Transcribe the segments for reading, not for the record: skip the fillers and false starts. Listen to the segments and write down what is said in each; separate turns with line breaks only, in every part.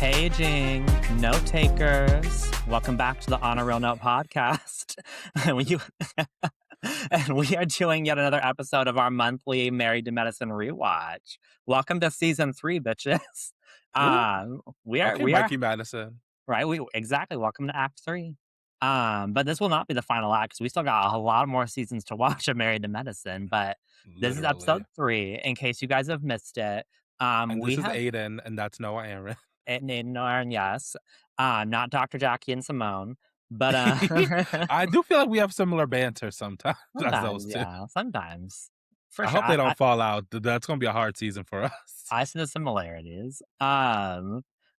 Paging, note takers. Welcome back to the On a Real Note podcast. And we are doing yet another episode of our monthly Married to Medicine rewatch. Welcome to season 3, bitches.
Ooh,
We are
okay,
we are
Mikey Madison.
right. We exactly welcome to Act 3. But this will not be the final act because we still got a lot more seasons to watch of Married to Medicine. But this is episode
Literally.
3. In case you guys have missed it,
And
we
this is
have
Aidan, and that's Noah Aaron.
and yes, not Dr. Jackie and Simone, but
I do feel like we have similar banter sometimes as
sometimes,
those two.
yeah, sometimes for
I
sure.
hope they
I,
don't fall out. That's going to be a hard season for us.
I see the similarities.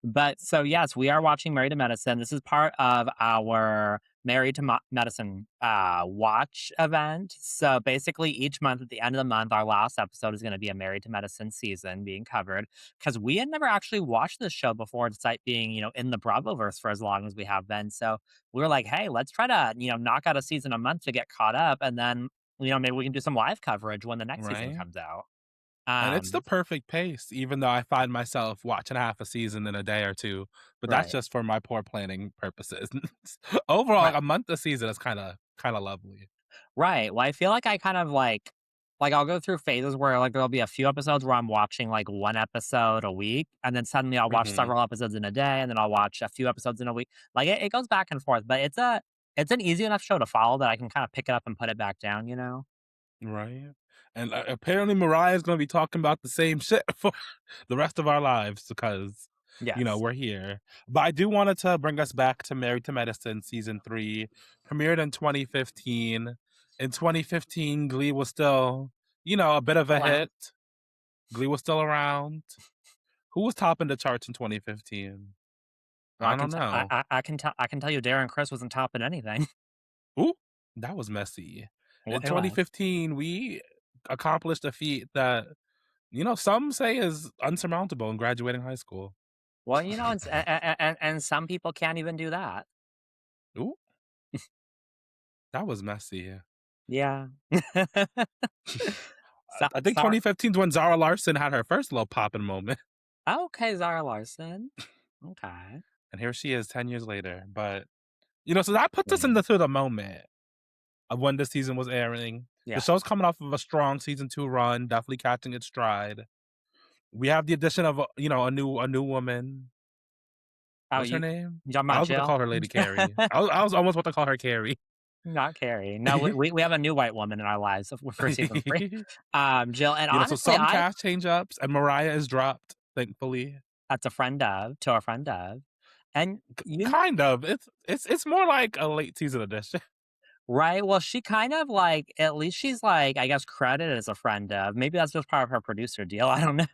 But so yes, we are watching Married to Medicine. This is part of our Married to Medicine watch event. So basically, each month at the end of the month, our last episode is going to be a Married to Medicine season being covered because we had never actually watched this show before, despite being in the Bravoverse for as long as we have been. So we were like, hey, let's try to knock out a season a month to get caught up, and then maybe we can do some live coverage when the next season
Right?
comes out.
And it's the
Um,
perfect pace, even though I find myself watching half a season in a day or two. But that's
right.
just for my poor planning purposes. Overall,
Right.
like, a month a season is kind of lovely.
Right. Well, I feel like I kind of like I'll go through phases where like there'll be a few episodes where I'm watching like one episode a week, and then suddenly I'll watch
Hmm.
several episodes in a day, and then I'll watch a few episodes in a week. Like it goes back and forth, but it's an easy enough show to follow that I can kind of pick it up and put it back down.
Right. And apparently Mariah's going to be talking about the same shit for the rest of our lives because,
Yes.
we're here. But I do wanted to bring us back to Married to Medicine season 3, premiered in 2015. In 2015, Glee was still, a bit of a
Around.
hit. Glee was still around. Who was topping the charts in 2015? I don't know.
I can tell you Darren Chris wasn't topping anything.
Ooh, that was messy.
Well,
In
it was.
2015, we accomplished a feat that some say is unsurmountable in graduating high school.
Well, and some people can't even do that.
Ooh, that was messy.
Yeah. So,
I think
sorry.
2015 is when Zara Larson had her first little popping moment.
Okay, Zara Larson. Okay.
And here she is 10 years later. But, so that puts us
Queen.
into the moment of when the season was airing. The
Yeah.
show's coming off of a strong season 2 run, definitely catching its stride. We have the addition of, a new woman.
Oh,
What's her name?
you talking
I
about
was about to
Jill?
call her Lady Carrie. I was almost about to call her Carrie.
Not Carrie. No, we have a new white woman in our lives for season 3. Jill, and
So
honestly,
some cast change ups and Mariah is dropped, thankfully.
that's a friend of to a friend of. And
Kind of. It's more like a late season edition.
right? Well, she kind of like at least she's like, I guess, credited as a friend of. Maybe that's just part of her producer deal. I don't know.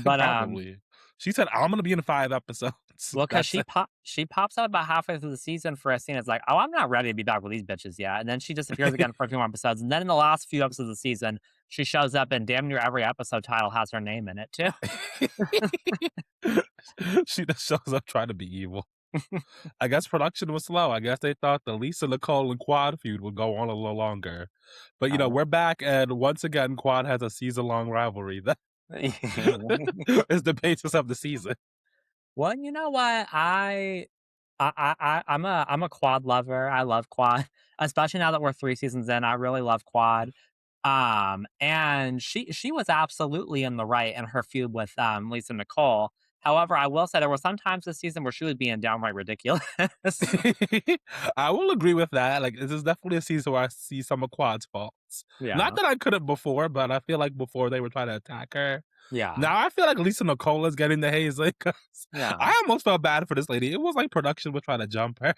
But
Probably. She said, I'm gonna be in 5 episodes.
well, because
That's it.
she pops up about halfway through the season for a scene. It's like, oh, I'm not ready to be back with these bitches yet. And then she disappears again for a few more episodes. And then in the last few episodes of the season, she shows up and damn near every episode title has her name in it too.
She just shows up trying to be evil. I guess production was slow. I guess they thought the Lisa, Nicole, and Quad feud would go on a little longer. But
Oh.
we're back, and once again, Quad has a season-long rivalry. That is the basis of the season.
Well, you know what? I'm a quad lover. I love quad, especially now that we're 3 seasons in. I really love quad. And she was absolutely in the right in her feud with Lisa Nicole. However, I will say there were some times this season where she was being downright ridiculous.
I will agree with that. Like, this is definitely a season where I see some of Quad's faults. Not
Yeah,
that I couldn't before, but I feel like before they were trying to attack her.
yeah,
Now I feel like Lisa Nicole is getting the hazing 'cause
yeah.
I almost felt bad for this lady. It was like production was trying to jump her,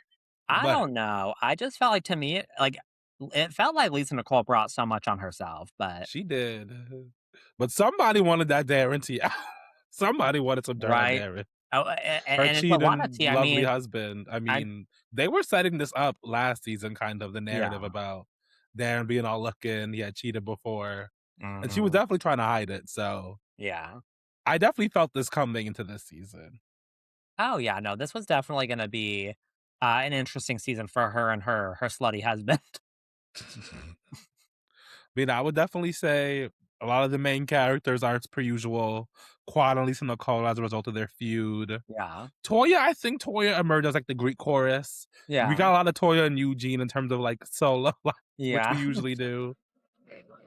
I
but
don't know. I just felt like to me, like it felt like Lisa Nicole brought so much on herself, but
she did. But somebody wanted that Darren tea. Somebody wanted some dirt on
right.
Darren.
Oh,
Her
and it's a lot of
cheating
tea. I
lovely
mean,
husband. I
I
mean, they were setting this up last season, kind of the narrative
yeah.
about Darren being all looking, he had cheated before, and she was
Mhm.
definitely trying to hide it. So
Yeah.
I definitely felt this coming into this season.
Oh, yeah, no, this was definitely gonna be, an interesting season for her and her slutty husband.
I mean, I would definitely say A lot of the main characters are, as per usual, Quad and Lisa Nicole as a result of their feud.
Yeah.
Toya, I think Toya emerged as like the Greek chorus. We
Yeah.
got a lot of Toya and Eugene in terms of like solo, which we
Yeah.
usually do.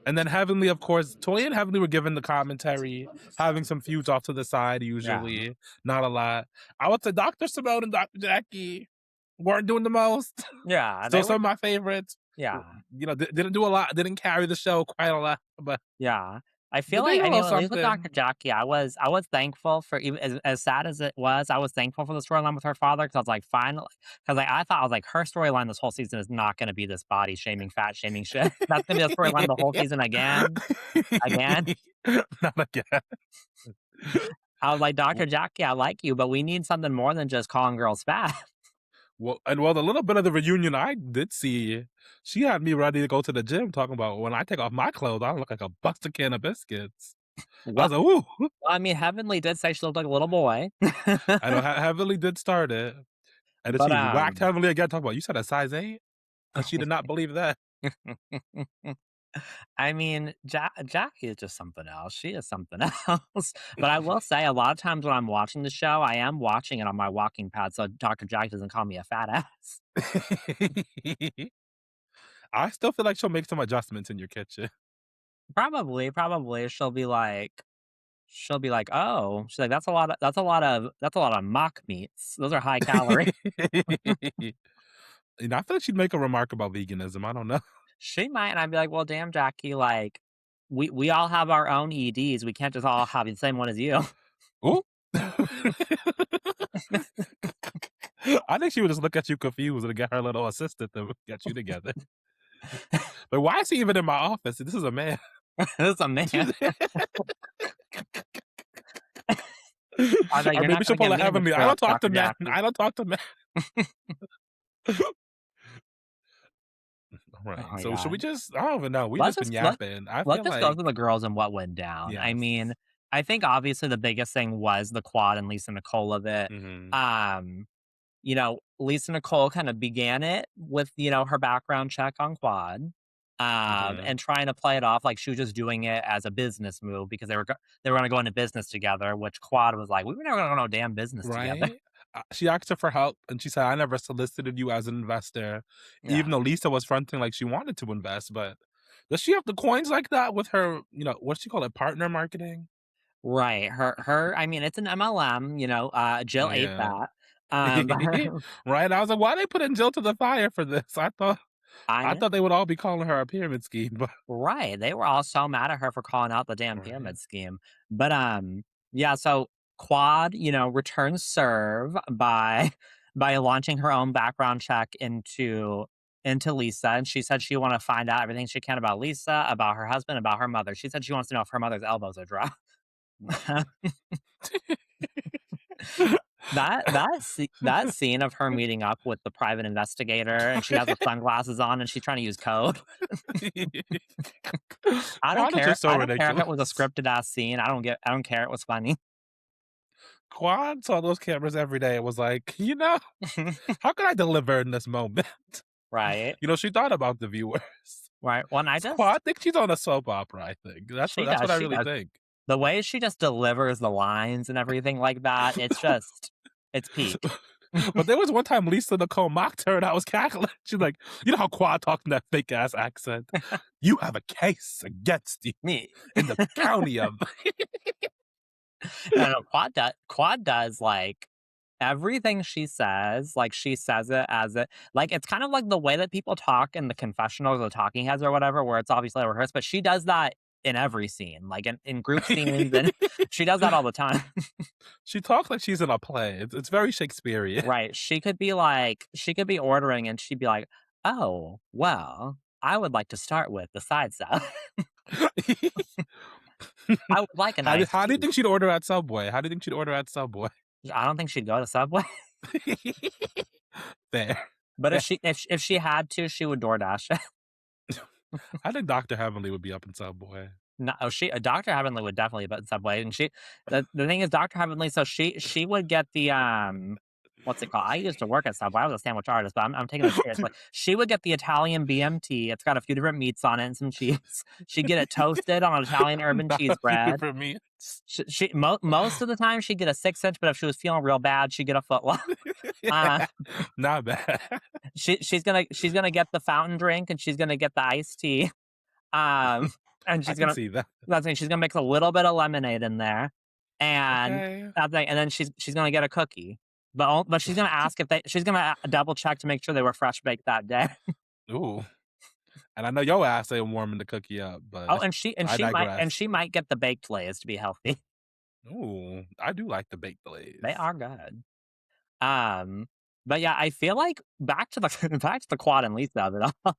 And then Heavenly, of course, Toya and Heavenly were given the commentary, having some feuds off to the side,
Yeah.
usually. Not a lot. I would say Dr. Simone and Dr. Jackie weren't doing the most.
Yeah. They
Still
were
some of my favorites.
yeah.
Didn't do a lot, didn't carry the show quite a lot, but
Yeah. I feel
they
like
did
I
a
mean,
little
at least with
something.
Dr. Jackie, I was thankful for even as sad as it was, I was thankful for the storyline with her father because I was like, finally, because like, I thought I was like, her storyline this whole season is not gonna be this body shaming, fat shaming shit. That's gonna be the storyline the whole season again, again.
Not again.
I was like, "Dr. Jackie, I like you, but we need something more than just calling girls fat."
Well, the little bit of the reunion I did see, she had me ready to go to the gym talking about when I take off my clothes, I look like a busted can of biscuits. I
Well,
was like, "Ooh."
I mean, Heavenly did say she looked like a little boy.
I know Heavenly did start it, and then
But,
she whacked Heavenly again, talking about, "You said a size 8?" Because she did not believe that.
I mean, Jackie is just something else. She is something else. But I will say a lot of times when I'm watching the show, I am watching it on my walking pad so Dr. Jackie doesn't call me a fat ass.
I still feel like she'll make some adjustments in your kitchen.
Probably she'll be like, "Oh," she's like, "That's a lot of mock meats. Those are high calorie."
I feel like she'd make a remark about veganism, I don't know.
She might, and I'd be like, "Well, damn, Jackie, like, we all have our own EDs. We can't just all have the same one as you."
Ooh. I think she would just look at you confused and get her little assistant to get you together. But why is he even in my office? This is a man.
This is a man. I was like,
Or
"You're
maybe
not
she'll
gonna
pull
get
a
me in the
Heavenly. I don't
truck,
talk to
Dr.
men.
Jackie."
I don't talk to men. All
Oh
right.
my
So should we
god.
just? I don't even know. We
Let's
just been
just let
yapping. I
let's
feel
just go through
like
the girls and what went down. I
yes.
mean, I think obviously the biggest thing was the Quad and Lisa Nicole of it.
Hmm.
Um, Lisa Nicole kind of began it with, her background check on Quad,
Hmm.
and trying to play it off like she was just doing it as a business move because they were gonna go into business together, which Quad was like, "We were never gonna go no damn business together."
Right. She asked her for help, and she said, "I never solicited you as an investor," even
Yeah.
though Lisa was fronting like she wanted to invest. But does she have the coins like that with her? What's she call it? Partner marketing.
Right. I mean, it's an MLM, Jill ate
Yeah.
that. But
Right. I was like, why they put in Jill to the fire for this?
I
I
know.
thought they would all be calling her a pyramid scheme, but
Right, they were all so mad at her for calling out the damn
right.
pyramid scheme. But, yeah, so Quad, returns serve by by launching her own background check into Lisa, and she said she wanna find out everything she can about Lisa, about her husband, about her mother. She said she wants to know if her mother's elbows are dry. That scene of her meeting up with the private investigator, and she has the sunglasses on, and she's trying to use code. I don't
Quad is
care
just so
I don't care if
ridiculous.
it was a scripted ass scene, I don't care, it was funny.
Quad saw those cameras every day. It was like, how can I deliver in this moment?
Right,
She thought about the viewers.
right, well, and
Quad thinks she's on a soap opera, I think. That's what I
she
really
does.
think.
The way she just delivers the lines and everything like that, it's peak.
But there was one time Lisa Nicole mocked her and I was cackling. She's like, you know how Quad talked in that fake ass accent? You have a case against you
Me.
in the county of
No, no, Quad does, like, everything she says, like, she says it as it like, it's kind of like the way that people talk in the confessionals or the talking heads or whatever, where it's obviously rehearsed, but she does that in every scene, like, in group scenes, and she does that all the time.
She talks like she's in a play. It's very Shakespearean.
Right, she could be ordering and she'd be like, "Oh, well, I would like to start with the side salad. I would like a nice
How do you
tea."
think she'd order at Subway? How do you think she'd order at Subway?
I don't think she'd go to Subway,
Fair.
but
Fair.
if she had to, she would DoorDash it.
I think Dr. Heavenly would be up in Subway.
No, Doctor Heavenly would definitely be in Subway, and the thing is Doctor Heavenly, so she would get the what's it called? I used to work at Subway. I was a sandwich artist, but I'm taking it seriously. She would get the Italian BMT. It's got a few different meats on it and some cheese. She'd get it toasted on Italian urban
Not
cheese
a few
bread.
different meats.
Most of the time she'd get a 6 inch, but if she was feeling real bad, she'd get a foot long. Uh,
Not bad.
she's gonna get the fountain drink and she's gonna get the iced tea. Um, and
I
she's
can
gonna
see that.
that's the thing, she's gonna mix a little bit of lemonade in there, and
Okay.
and then she's gonna get a cookie. But she's gonna ask if she's gonna double check to make sure they were fresh baked that day.
Ooh. And I know your ass ain't warming the cookie up,
Oh,
but
and she and
I
she might
digress.
and she might get the baked lays to be healthy.
Ooh, I do like the baked
They
lays.
are good. Um, but yeah, I feel like back to the back to the Quad and Lisa of it all.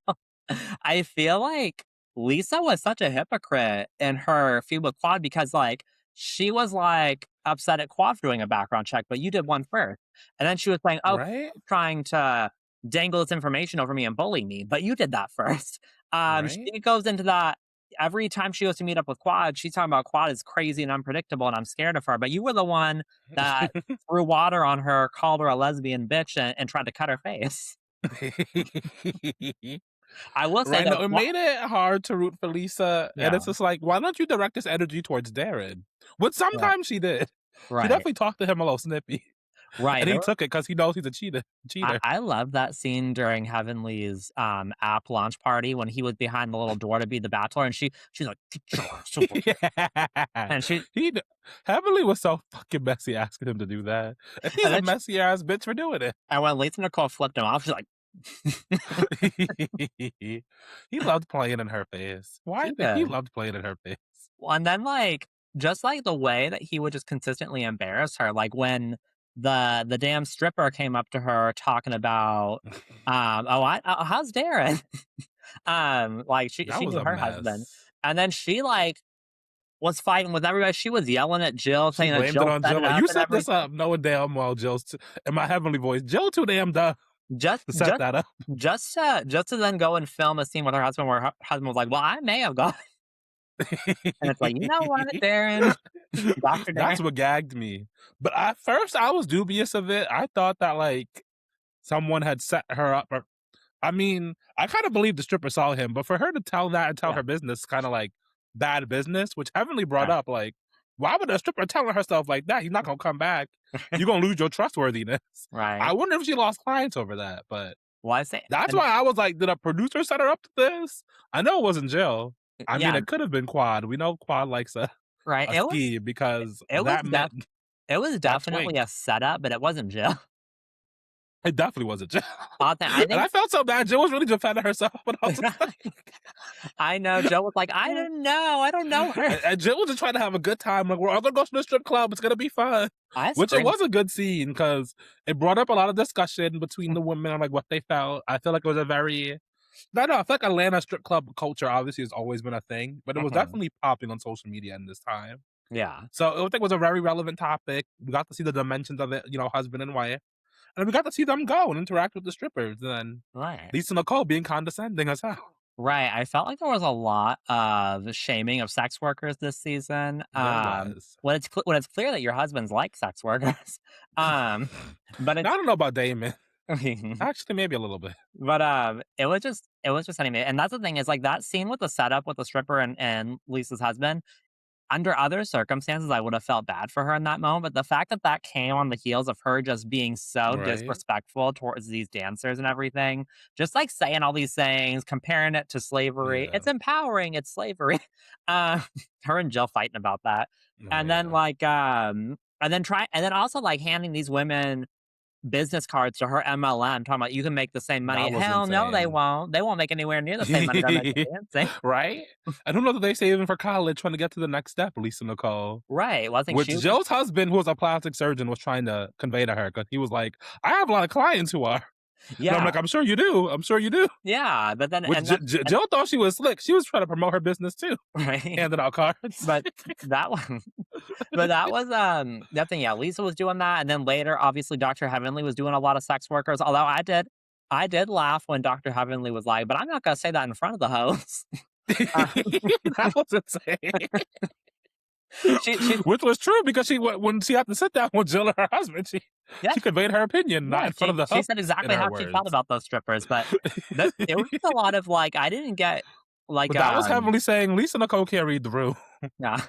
I feel like Lisa was such a hypocrite in her feud with Quad because like she was like upset at Quad for doing a background check, but you did one first. And then she was saying, "Oh,
Right?
trying to dangle this information over me and bully me, but you did that first."
Right?
She goes into that every time she goes to meet up with Quad, she's talking about Quad is crazy and unpredictable, and I'm scared of her. But you were the one that threw water on her, called her a lesbian bitch, and tried to cut her face. I will say
Right,
though,
no, it made it hard to root for Lisa, and
yeah,
it's just like, why don't you direct this energy towards Darren? Which
right,
sometimes she did. She
right,
definitely talked to him a little snippy,
right.
and he took it because he knows he's a
I
cheater.
I love that scene during Heavenly's, app launch party when he was behind the little door to be the bachelor, and she's like, "Get your ass over here,"
Yeah.
and she
He d Heavenly was so fucking messy asking him to do that, and he's
and
a
then sh
messy ass bitch for doing it.
and when Lisa Nicole flipped him off, she's like
He loved playing in her face. Why
she
did he
did.
loved playing in her face?
Well, and then, like, just, like, the way that he would just consistently embarrass her, like, when the damn stripper came up to her talking about, "Oh, how's Darren?" Like,
That
she
was
knew
a
her husband,
mess.
and then she, like, was fighting with everybody. She was yelling at Jill,
She
saying that
blamed it
Jill
on
set
Jill,
it
like,
up
"You
and
set this
everything.
up," knowing damn well Jill's t in my heavenly voice, "Jill too damn dumb
Just
to set
just
that up."
just to then go and film a scene with her husband where her husband was like, "Well, I may have gone," and it's like, "You know what, Darren? Doctor Darren?"
That's what gagged me. But at first, I was dubious of it. I thought that, like, someone had set her up or I mean, I kinda believe the stripper saw him, but for her to tell that and tell
Yeah,
her business kinda like bad business, which Heavenly brought
right,
up, like, why would a stripper telling herself like that? He's not gonna come back. You're gonna lose your trustworthiness. I
right.
wonder if she lost clients over that, but
Well, I say
that's
and
why I was like, did a producer set her up to this? I know it wasn't Jill. I mean,
yeah,
it could have been Quad. We know Quad likes
right.
a scheme because
It was
that
def
meant
it was
that
definitely
twink.
a setup, but it wasn't Jill.
It definitely wasn't Jill.
I
And
think
I felt so bad. Jill was really defending herself, but I was just like,
I know Jill was like, "I didn't know. I don't know her."
and Jill was just trying to have a good time. Like, we're all gonna go to the strip club. It's gonna be fun.
I
Which it
screamed
was a good scene because it brought up a lot of discussion between the women on like what they felt. I feel like it was a very no, I feel like Atlanta strip club culture obviously has always been a thing, but it was
Mhm.
definitely popping on social media in this time.
Yeah,
So I think it was a very relevant topic. We got to see the dimensions of it, husband and wife. And we got to see them go and interact with the strippers. And
right.
Lisa Nicole being condescending as hell.
Right, I felt like there was a lot of shaming of sex workers this season,
There was.
when it's clear that your husband's like sex workers, um, but
Now I
it's
don't know about Damon. Actually, maybe a little bit.
it was just anime, and that's the thing is, like, that scene with the setup with the stripper and Lisa's husband, under other circumstances, I would have felt bad for her in that moment, but the fact that that came on the heels of her just being so
Right?
disrespectful towards these dancers and everything, just, like, saying all these things, comparing it to slavery,
Yeah.
"It's empowering, it's slavery." Uh, her and Jill fighting about that,
Oh
and then,
yeah.
like, and then also, like, handing these women business cards to her MLM talking about, "You can make the same money."
That was
Hell no, they
insane.
won't. They won't make anywhere near the same money they're making dancing.
Right? I don't know that they saving for college trying to get to the next step, Lisa Nicole.
Right, well, I think
Which
she was just
Jill's husband, who was a plastic surgeon, was trying to convey to her because he was like, I have a lot of clients who are. And I'm
yeah,
like, I'm sure you do. I'm sure you do.
yeah, but then
Which
and then and
Jill thought she was slick. She was trying to promote her business too,
right?
handing out cards.
But that one but that was, that thing, yeah, Lisa was doing that, and then later, obviously, Doctor Heavenly was doing a lot of sex workers, although I did laugh when Doctor Heavenly was like, "But I'm not gonna say that in front of the host." Uh,
That was insane.
She
Which was true because when she had to sit down with Jill and her husband,
yeah,
she conveyed her opinion, not
yeah,
in front of the
she
host,
said
in
exactly
her
how she felt
words.
about those strippers, but it was just a lot of, like, I didn't get, like,
But that was heavily saying Lisa Nicole can't read the room.
yeah.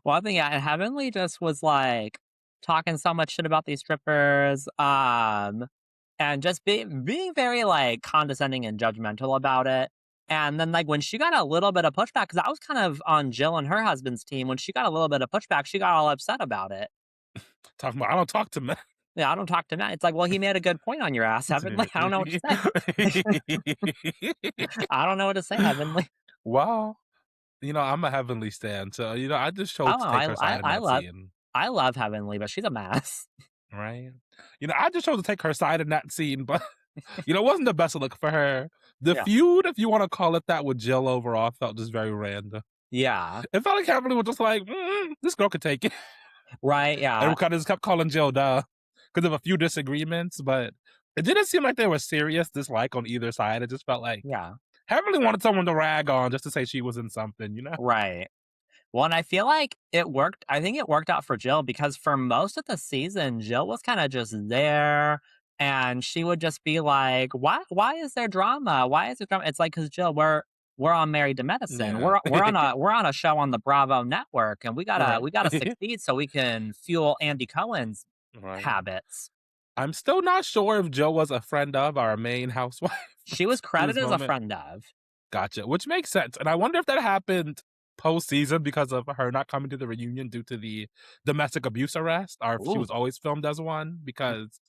Well, I think, yeah, Heavenly just was, like, talking so much shit about these strippers, and just being very, like, condescending and judgmental about it, and then, like, when she got a little bit of pushback, because I was kind of on Jill and her husband's team, when she got a little bit of pushback, she got all upset about it.
Talking about I don't talk to men.
Yeah, I don't talk to Matt. It's like, well, he made a good point on your ass, Heavenly. I don't know what to say. I don't know what to say, Heavenly.
Well, I'm a Heavenly stan, so I just chose
Oh,
to take her side in
I
that
love
scene,
I love Heavenly, but she's a mess.
right? I just chose to take her side in that scene, but it wasn't the best look for her. The
Yeah.
feud, if you want to call it that, with Jill overall felt just very random.
Yeah.
It felt like Heavenly was just like, this girl could take it.
Right,
And
yeah.
we kind of just kept calling Jill duh because of a few disagreements, but it didn't seem like there was serious dislike on either side. It just felt like
Yeah.
Heavenly wanted someone to rag on just to say she was in something.
Right. Well, and I feel like it worked. I think it worked out for Jill because for most of the season, Jill was kind of just there and she would just be like, why is there drama? Why is there drama? It's like, cause Jill, we're on Married to Medicine.
Yeah.
We're on a show on the Bravo network and
Right.
we gotta succeed so we can fuel Andy Cohen's
Right.
habits.
I'm still not sure if Jill was a friend of our main housewife
She was
in this
credited as a
moment.
friend of.
Gotcha, which makes sense, and I wonder if that happened post-season because of her not coming to the reunion due to the domestic abuse arrest, or if she
Ooh.
was always filmed as one, because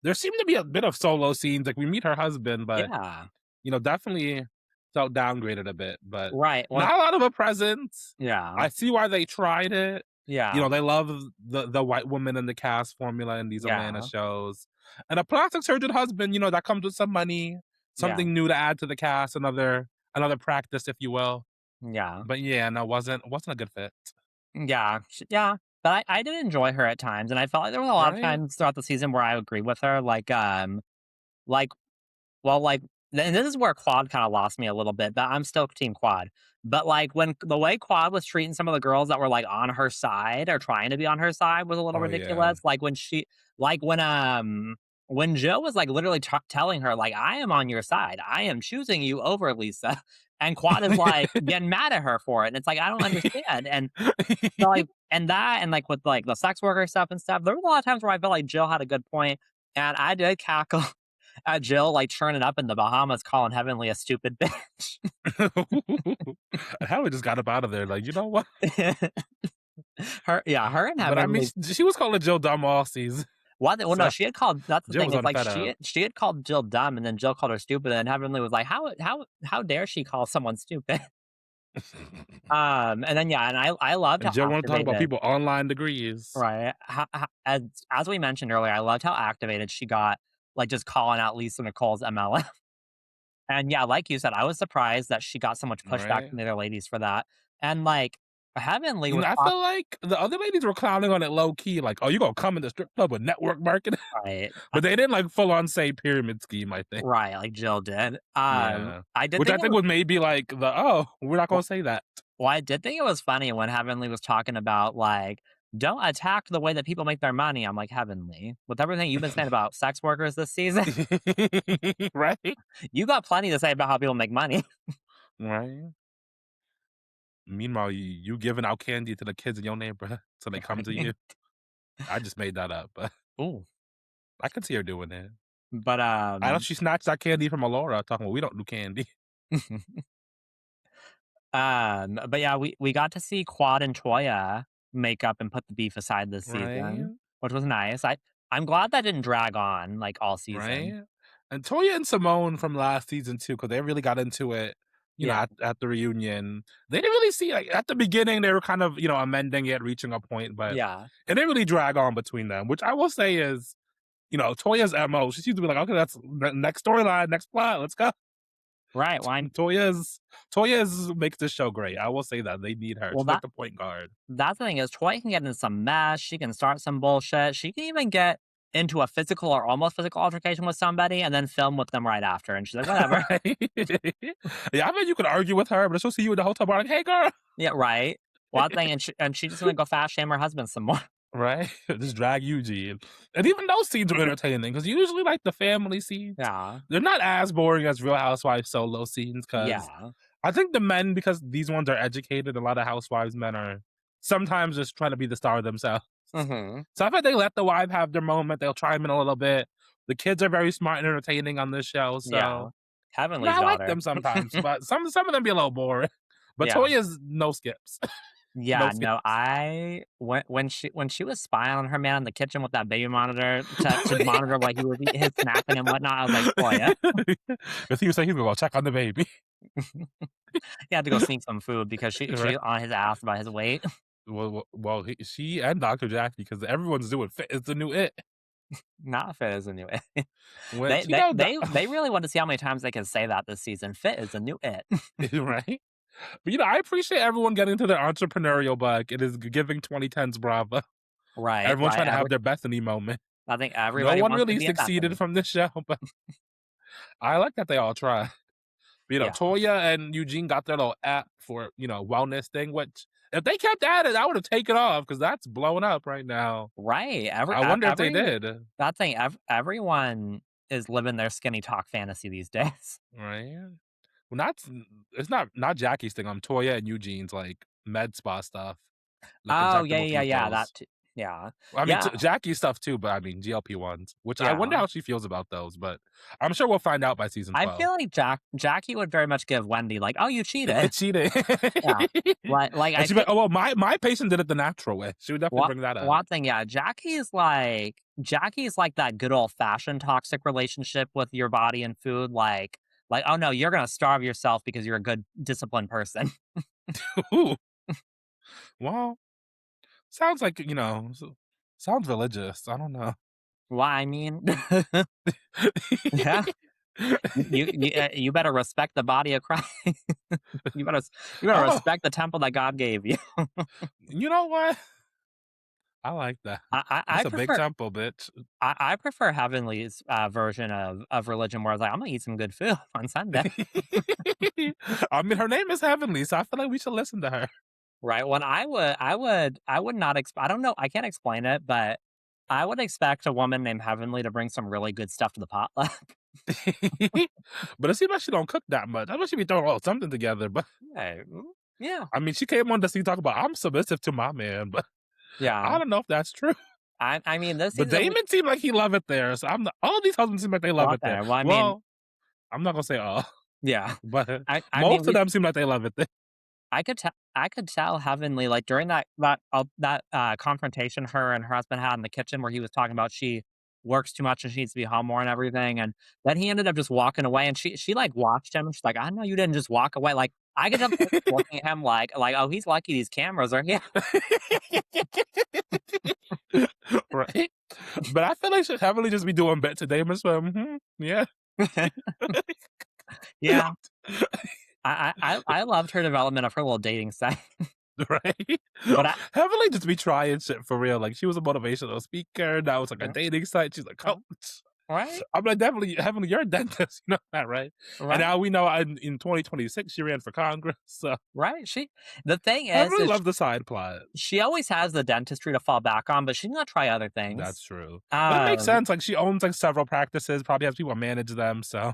there seemed to be a bit of solo scenes, like, we meet her husband, but,
Yeah.
definitely felt downgraded a bit, but
Right. Well,
not a lot of a presence.
yeah.
I see why they tried it.
Yeah.
They love the white woman in the cast formula in these Atlanta
Yeah.
shows. And a plastic surgeon husband, that comes with some money,
Yeah.
something new to add to the cast, another practice, if you will.
Yeah.
But yeah, no, wasn't a good fit.
Yeah, yeah, but I did enjoy her at times, and I felt like there was a lot of
Right?
times throughout the season where I agree with her, like, well, like, and this is where Quad kinda lost me a little bit, but I'm still team Quad. But, like, when the way Quad was treating some of the girls that were, like, on her side or trying to be on her side was a little
Oh yeah.
ridiculous, like, when Joe was, like, literally telling her, like, "I am on your side. I am choosing you over Lisa," and Quad is, like, getting mad at her for it, and it's like, I don't understand, and so, like and that and, like, with, like, the sex worker stuff and stuff, there was a lot of times where I felt like Jill had a good point, and I did cackle at Jill, like, churning up in the Bahamas, calling Heavenly a stupid bitch.
And how we just got up out of there, like, you know what?
Her and
But I mean,
Heavenly
she was calling Jill dumb all season.
well, no,
So
she had called that's the
Jill
thing,
was
it's like
unfed up.
she had called Jill dumb, and then Jill called her stupid, and Heavenly was like, how dare she call someone stupid?" And then, yeah, and I loved
And
how
Jill wanted to talk about
activated
people online degrees.
right, ho as we mentioned earlier, I loved how activated she got, like, just calling out Lisa Nicole's MLM. And yeah, like you said, I was surprised that she got so much pushback
Right?
from the other ladies for that. And like Heavenly was
I
talking
feel like the other ladies were clowning on it low key, like, "Oh, you gonna come in the strip club with network marketing?"
right,
But they didn't like full on say pyramid scheme, I think.
right, like Jill did.
Yeah.
I did
Which I
think it
think
was
was maybe like "Oh, we're not gonna say that."
well, I did think it was funny when Heavenly was talking about like, don't attack the way that people make their money. I'm like, Heavenly, with everything you've been saying about sex workers this season,
Right?
you got plenty to say about how people make money.
Right? Meanwhile, you giving out candy to the kids in your neighborhood so they come to you.
Right.
I just made that up, but
Ooh.
I could see her doing it.
But
I know she snatched that candy from Alora, talking about, "We don't do candy."
But yeah, we got to see Quad and Toya make up and put the beef aside this
Right?
season, which was nice. I'm glad that didn't drag on like all season.
Right? And Toya and Simone from last season too, because they really got into it,
Yeah,
at the reunion. They didn't really see like at the beginning they were kind of, amending it, reaching a point, but
yeah,
it didn't really drag on between them, which I will say is, Toya's MO. She seems to be like, okay, that's the next storyline, next plot, let's go.
right. Well,
Toya's makes this show great. I will say that. They need her.
well
She's like the point guard.
that's the thing is Toya can get into some mess. She can start some bullshit. She can even get into a physical or almost physical altercation with somebody and then film with them right after. And she's like, whatever.
Right? Yeah, I bet you could argue with her, but she'll see you in the hotel bar like, hey girl.
Yeah, right. One thing, and she just gonna go fast shame her husband some more.
Right? Just drag Eugene. And even those scenes are entertaining because usually, like, the family scenes,
Yeah.
they're not as boring as Real Housewives solo scenes because
Yeah.
I think the men, because these ones are educated, a lot of housewives men are sometimes just trying to be the star themselves.
Mhm.
So I think they let the wife have their moment, they'll chime in a little bit. The kids are very smart and entertaining on this show,
Yeah.
so,
Heavenly's
I like
daughter.
them sometimes, but some of them be a little boring. But
Yeah.
Toya's no skips. No
Yeah, no,
skips.
I when she was spying on her man in the kitchen with that baby monitor to monitor what he was his snapping and whatnot, I was like, "Toya."
Because he was saying he's gonna go check on the baby.
He had to go sneak some food because she
Right?
on his ass about his weight.
She and Dr. Jackie, because everyone's doing fit. It's the new it.
Not fit is a new it.
Which, you know,
They really want to see how many times they can say that this season. Fit is a new it.
right? But, you know, I appreciate everyone getting to their entrepreneurial bug. It is giving 2010s Bravo.
Right,
Everyone's
right.
trying to have their Bethany moment.
I think
No
everybody
one
wants to
really
be a
succeeded
Bethany.
from this show, but I like that they all try. You know,
Yeah.
Toya and Eugene got their little app for, you know, wellness thing, which if they kept at it, I would have taken off because that's blowing up right now.
Right.
I wonder if they
Every
did.
that thing everyone is living their skinny talk fantasy these days.
Right? Well, it's not Jackie's thing. I'm Toya and Eugene's like med spa stuff, like
Oh, yeah,
injectable
yeah, yeah,
peoples.
that too. Yeah.
Well, I mean,
Yeah,
Jackie's stuff too, but I mean GLP-1s, which I
yeah.
wonder how she feels about those. But I'm sure we'll find out by season
I
12.
feel like Jackie would very much give Wendy like, "Oh, you cheated."
Cheating,
Yeah. I
and she'd be like,
think
"Oh well, my patient did it the natural way." She would definitely bring that up.
one thing, yeah, Jackie's like that good old-fashioned toxic relationship with your body and food, like, "Oh, no, you're gonna starve yourself because you're a good disciplined person."
Ooh, well, sounds like sounds religious. I don't know.
Well, I mean, yeah, you better respect the body of Christ. You better you better
Oh,
respect the temple that God gave you.
you know what? I like that.
I
That's a big
prefer
temple, bitch.
I prefer Heavenly's, version of religion where I was like, "I'm gonna eat some good food on Sunday."
I mean, her name is Heavenly, so I feel like we should listen to her.
Right? When I would not I don't know, I can't explain it, but I would expect a woman named Heavenly to bring some really good stuff to the potluck.
But it seems like she don't cook that much. I bet she be throwing a little something together. But
Hey, yeah,
I mean, she came on to see talk about I'm submissive to my man, but I
yeah.
don't know if that's true.
I mean, this
But
season we
Damon seemed like he love it there. So all these husbands seem like they love
well,
it there.
okay, well, I mean,
Well, I'm not gonna say all,
yeah.
but
I mean,
most of them seem like they love it there.
I could tell Heavenly, like, during confrontation her and her husband had in the kitchen where he was talking about she works too much and she needs to be home more and everything, and then he ended up just walking away, and she, like, watched him, and she's like, "I know you didn't just walk away." Like, I could tell she was looking at him like, "Oh, he's lucky these cameras are here."
Right? But I feel like she heavily just be doing bits of Damon, so yeah.
Yeah. I loved her development of her little dating site.
Right?
But I
Heavily just be trying shit for real. Like she was a motivational speaker. Now it's like a
yeah,
dating site. She's a
yeah,
coach.
right,
I'm like, definitely, Heavenly, you're a dentist. You know that, right? And
right,
now we know in 2026 she ran for Congress. So
right, the thing
I
is
really love the side plot.
she always has the dentistry to fall back on, but she's gonna try other
That's
things.
true. But it makes
Um
sense. Like she owns like several practices, probably has people manage them. So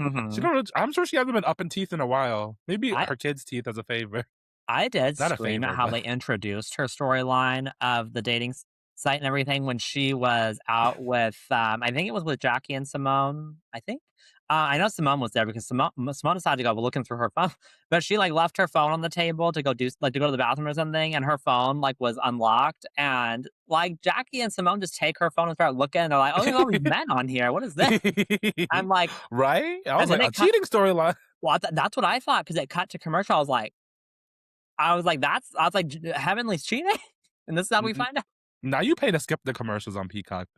Mhm.
I'm sure she hasn't been up in teeth in a while. Maybe
I
her kids' teeth as a favor.
I did
Not a
scream at
favor,
how
but
they introduced her storyline of the dating site and everything when she was out with, I think it was with Jackie and Simone, I think. I know Simone was there because Simone decided to go looking through her phone, but she like left her phone on the table to go to go to the bathroom or something, and her phone like was unlocked, and like Jackie and Simone just take her phone and start looking, and they're like, "Oh, there's all these men on here. What is this?" I'm like,
right? I was
and then
like, a
it cut.
cheating storyline.
Well, that's what I thought because it cut to commercial. I was like, Heavenly's cheating? And this is how we find out?
Now you pay to skip the commercials on Peacock.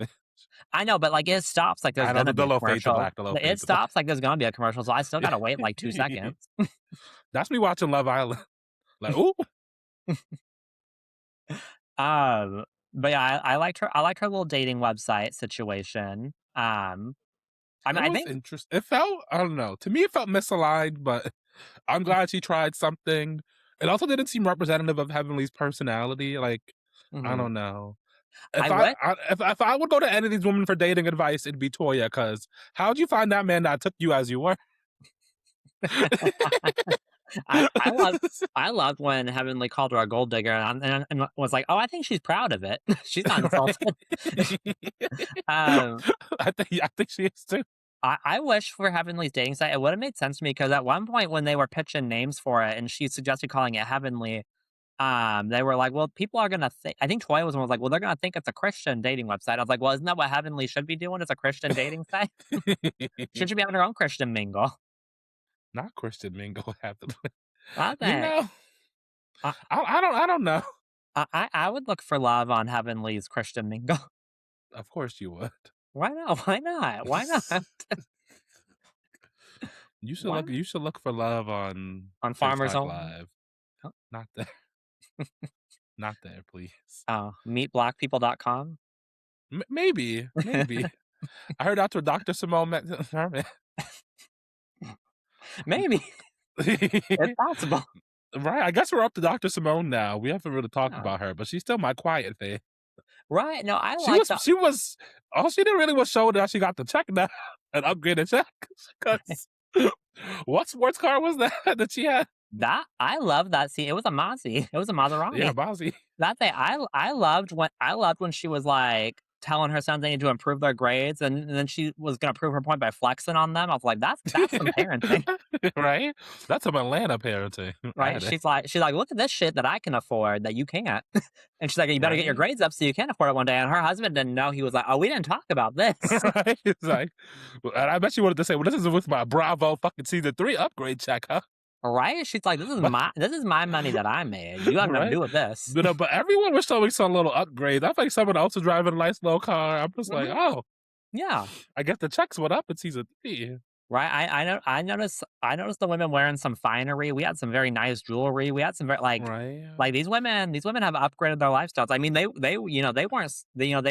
I know, but, like, it stops like there's
I know
gonna
the
be a
little fade to
commercial.
black, the little
It
fade to black.
stops like there's gonna be a commercial, so I still gotta wait, like, 2 seconds.
That's me watching Love Island. Like, ooh,
But yeah, I like her little dating website situation. I
it
mean, I
was
think
interesting. It felt, I don't know. To me, it felt misaligned, but I'm glad she tried something. It also didn't seem representative of Heavenly's personality, like, I
Mhm.
don't know.
I
If
would
if I would go to any of these women for dating advice, it'd be Toya. Because 'cause how'd you find that man that took you as you were?
I loved when Heavenly called her a gold digger and was like, "Oh, I think she's proud of it." She's not
Right?
insulted. Um,
I think she is too.
I wish for Heavenly's dating site, it would've made sense to me because at one point when they were pitching names for it and she suggested calling it Heavenly, they were like, "Well, people are gonna think." I think Toya was the one was like, "Well, they're gonna think it's a Christian dating website." I was like, "Well, isn't that what Heavenly should be doing? Is a Christian dating site? Shouldn't you be having her own Christian mingle?"
Not Christian Mingle happened.
I
You
think
know,
I
I don't know.
I would look for love on Heavenly's Christian mingle.
Of course you would.
Why not? Why not? Why not? Why not?
You should look for love on
On Farmers
TikTok
Only?
Live.
Oh,
Not there. Not there, please.
oh, meetblackpeople.com?
Maybe, maybe. I heard that's where Dr. Simone met Herman.
Maybe. It's possible.
Right, I guess we're up to Dr. Simone now. We haven't really talked
Yeah.
about her, but she's still my quiet fave.
Right, no, I like the
She was all she did really was show that she got the check now, an upgraded check. 'Cause what sports car was that that she had?
that I love that scene. It was a Mozzie. It was a
Yeah,
Maserati.
Bozzy.
That thing, I loved when she was, like, telling her sons they need to improve their grades, and then she was gonna prove her point by flexing on them. I was like, That's some parenting."
Right? That's some Atlanta parenting
Right?
at it,
She's like, "Look at this shit that I can afford that you can't." And she's like, "You better get your
right?
grades up so you can afford it one day." And her husband didn't know. He was like, "Oh, we didn't talk about this."
Right? It's like and I bet she wanted to say, "Well, this is with my Bravo fucking season 3 upgrade check, huh?"
Right? She's like,
But
this is my money that I made. You have nothing to
right?
do with this."
But everyone was showing some little upgrades. I think someone else was driving a nice little car. I'm just like,
Mhm.
"Oh,
Yeah.
I guess the checks went up in season 3."
Right? I noticed the women wearing some finery. We had some very nice jewelry. We had some very
Right?
these women have upgraded their lifestyles. I mean, they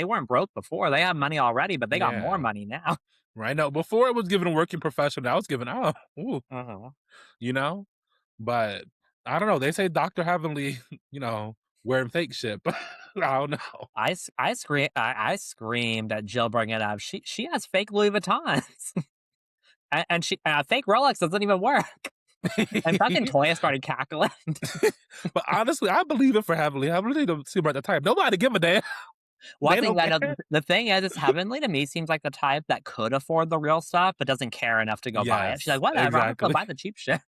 weren't broke before. They have money already, but they got more
Yeah.
money now.
Right, no, before it was given working professional, now it's given, "Oh, ooh,"
Uh-huh.
you know? But I don't know, they say Doctor Heavenly, wearing fake shit, but I don't know.
I screamed at Jill bringing it up. She has fake Louis Vuittons. And she fake Rolex doesn't even work. And fucking Toya started cackling.
But honestly, I believe it for Heavenly. Heavenly don't seem like the type. Nobody give a damn.
One
They
thing
don't
that
care.
the thing is Heavenly to me seems like the type that could afford the real stuff, but doesn't care enough to go buy it. She's like,
Yes,
"Whatever, I'm just gonna
exactly.
buy the cheap shit."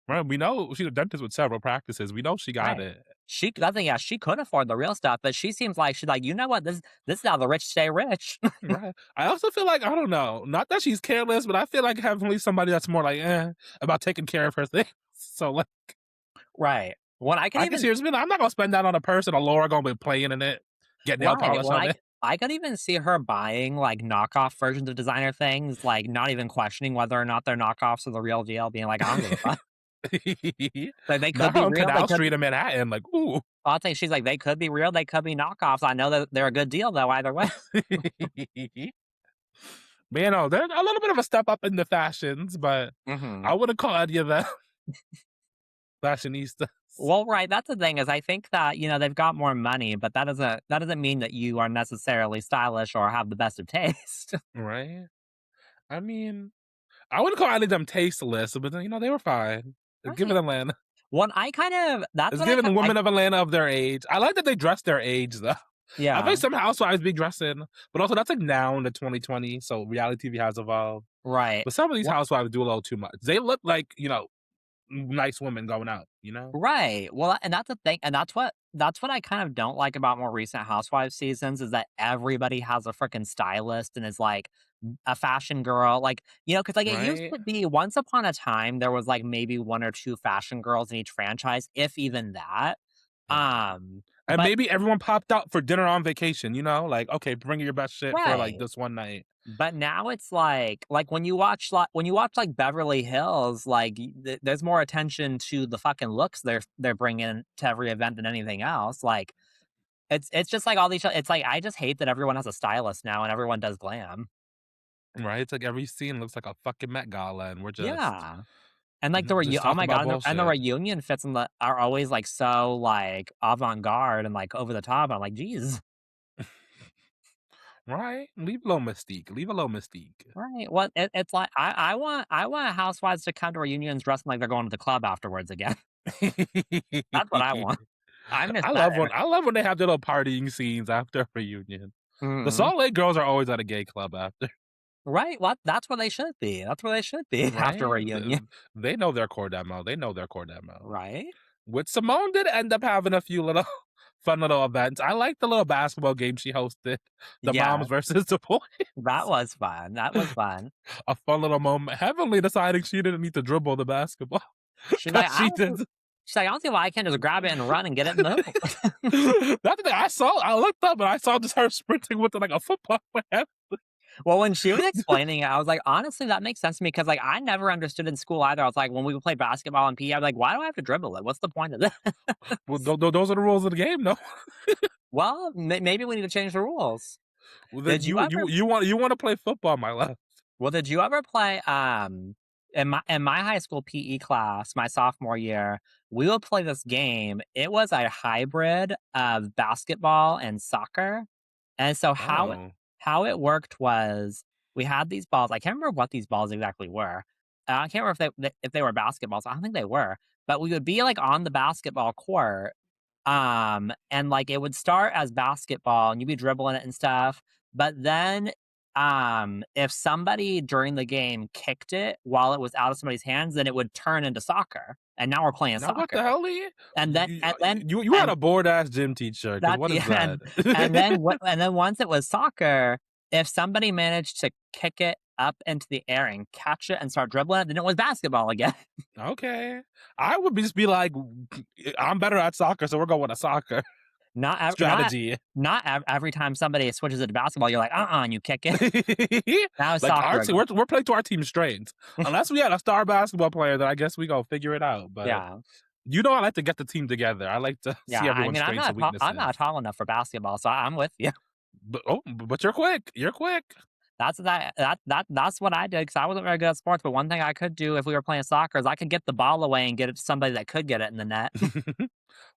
Right, we know she's a dentist with several practices. We know she got
Right.
it.
She could afford the real stuff, but she seems like she's like, "You know what? This is how the rich stay rich."
Right. I also feel like, I don't know, not that she's careless, but I feel like Heavenly's somebody that's more like, about taking care of her things. So, like,
Right. When I could
I can
even
seriously be like, I'm not gonna spend that on a person or Laura gonna be playing in it, get nail
Right,
polish on it.
I could even see her buying, like, knockoff versions of designer things, like, not even questioning whether or not they're knockoffs or the real deal, being like, "I don't give a fuck." Like, they could
Not
be
on
real, they
Canal
could
Street in Manhattan, like, ooh.
I'll think she's like, "They could be real, they could be knockoffs. I know that they're a good deal though either way."
Man, no, they're a little bit of a step up in the fashions, but
Mhm.
I wouldn't call any of them fashionistas,
Well, right, that's the thing is I think that, they've got more money, but that doesn't mean that you are necessarily stylish or have the best of taste.
right? I mean, I wouldn't call any of them tasteless, but then, they were fine. It's giving
Right.
Atlanta.
When I kind of that's
It's
what I
giving
kind
the
I
women of Atlanta of their age. I like that they dress their age though. I
Yeah,
think some housewives be dressing, but also that's like now in the 2020, so reality TV has evolved.
right.
But some of these
Wha
housewives do a little too much. They look like, nice women going out?
Right. Well, and that's the thing, and that's what I kind of don't like about more recent Housewives seasons is that everybody has a freaking stylist and is like a fashion girl, because it used
Right?
to be once upon a time there was like maybe one or two fashion girls in each franchise, if even that.
Yeah. And
But
maybe everyone popped out for dinner on vacation? Like, okay, bring your best shit for like
right.
this one night.
But now it's like when you watch Beverly Hills, there's more attention to the fucking looks they're bringing to every event than anything else. Like it's just like all these. It's like I just hate that everyone has a stylist now and everyone does glam.
Right? It's like every scene looks like a fucking Met Gala, and we're just
Yeah, And, like,
Just
oh
talk
my
about
god, and the
bullshit.
reunion fits in the are always, like, so, like, avant-garde and, like, over the top. I'm like, "Geez."
Right? Leave a little mystique. Leave a little mystique.
Right, well, it's like I want housewives to come to reunions dressing like they're going to the club afterwards again. That's what I want. I miss that era.
I love when they have their little partying scenes after a reunion. The
Mhm.
Salt Lake girls are always at a gay club after,
Right, well, that's where they should be. That's where they should be after a
right?
reunion.
They know their core demo. They know their core demo.
Right?
With Simone did end up having a few little fun little events. I like the little basketball game she hosted, the
Yeah,
moms versus the boys.
that was fun. That was fun.
A fun little moment. Heavenly deciding she didn't need to dribble the basketball
She's like,
because
"I
she
don't
did.
see." She's like, "I don't see why I can't just grab it and run and get it in the hoop."
That's the thing. I looked up and I saw just her sprinting with like a football.
Well, when she was explaining it, I was like, "Honestly, that makes sense to me," because like, I never understood in school either. I was like, when we would play basketball in PE, I was like, "Why do I have to dribble it? What's the point of this?"
Well, those are the rules of the game, no?
Well, maybe we need to change the rules.
Well, then
Did you ever
you want to play football, my love.
did you ever play, in my high school PE class, my sophomore year, we would play this game. It was a hybrid of basketball and soccer. And so
Oh,
how it worked was we had these balls. I can't remember what these balls exactly were. I can't remember if they were basketballs. I don't think they were. But we would be like on the basketball court, and like it would start as basketball and you'd be dribbling it and stuff. But then if somebody during the game kicked it while it was out of somebody's hands, then it would turn into soccer. And now we're playing
now what
soccer.
the hell, Lee? You had
And
a bored ass gym teacher. Because
that
what is
yeah,
that?
and then once it was soccer, if somebody managed to kick it up into the air and catch it and start dribbling it, then it was basketball again.
Okay, I would just be like, I'm better at soccer, so we're going with a soccer
Not ev not
strategy.
not every time somebody switches it to basketball, you're like, and you kick it. Now it's
Like
soccer
our team,
again.
we're playing to our team's strengths. Unless we had a star basketball player, then I guess we go figure it out. But
Yeah.
you know, I like to get the team together. I like to
Yeah,
see
I
everyone's
mean,
strengths and
I'm
weaknesses.
not tall enough for basketball, so I'm with you.
But you're quick. You're quick.
That's what I did because I wasn't very good at sports, but one thing I could do if we were playing soccer is I could get the ball away and get it to somebody that could get it in the net.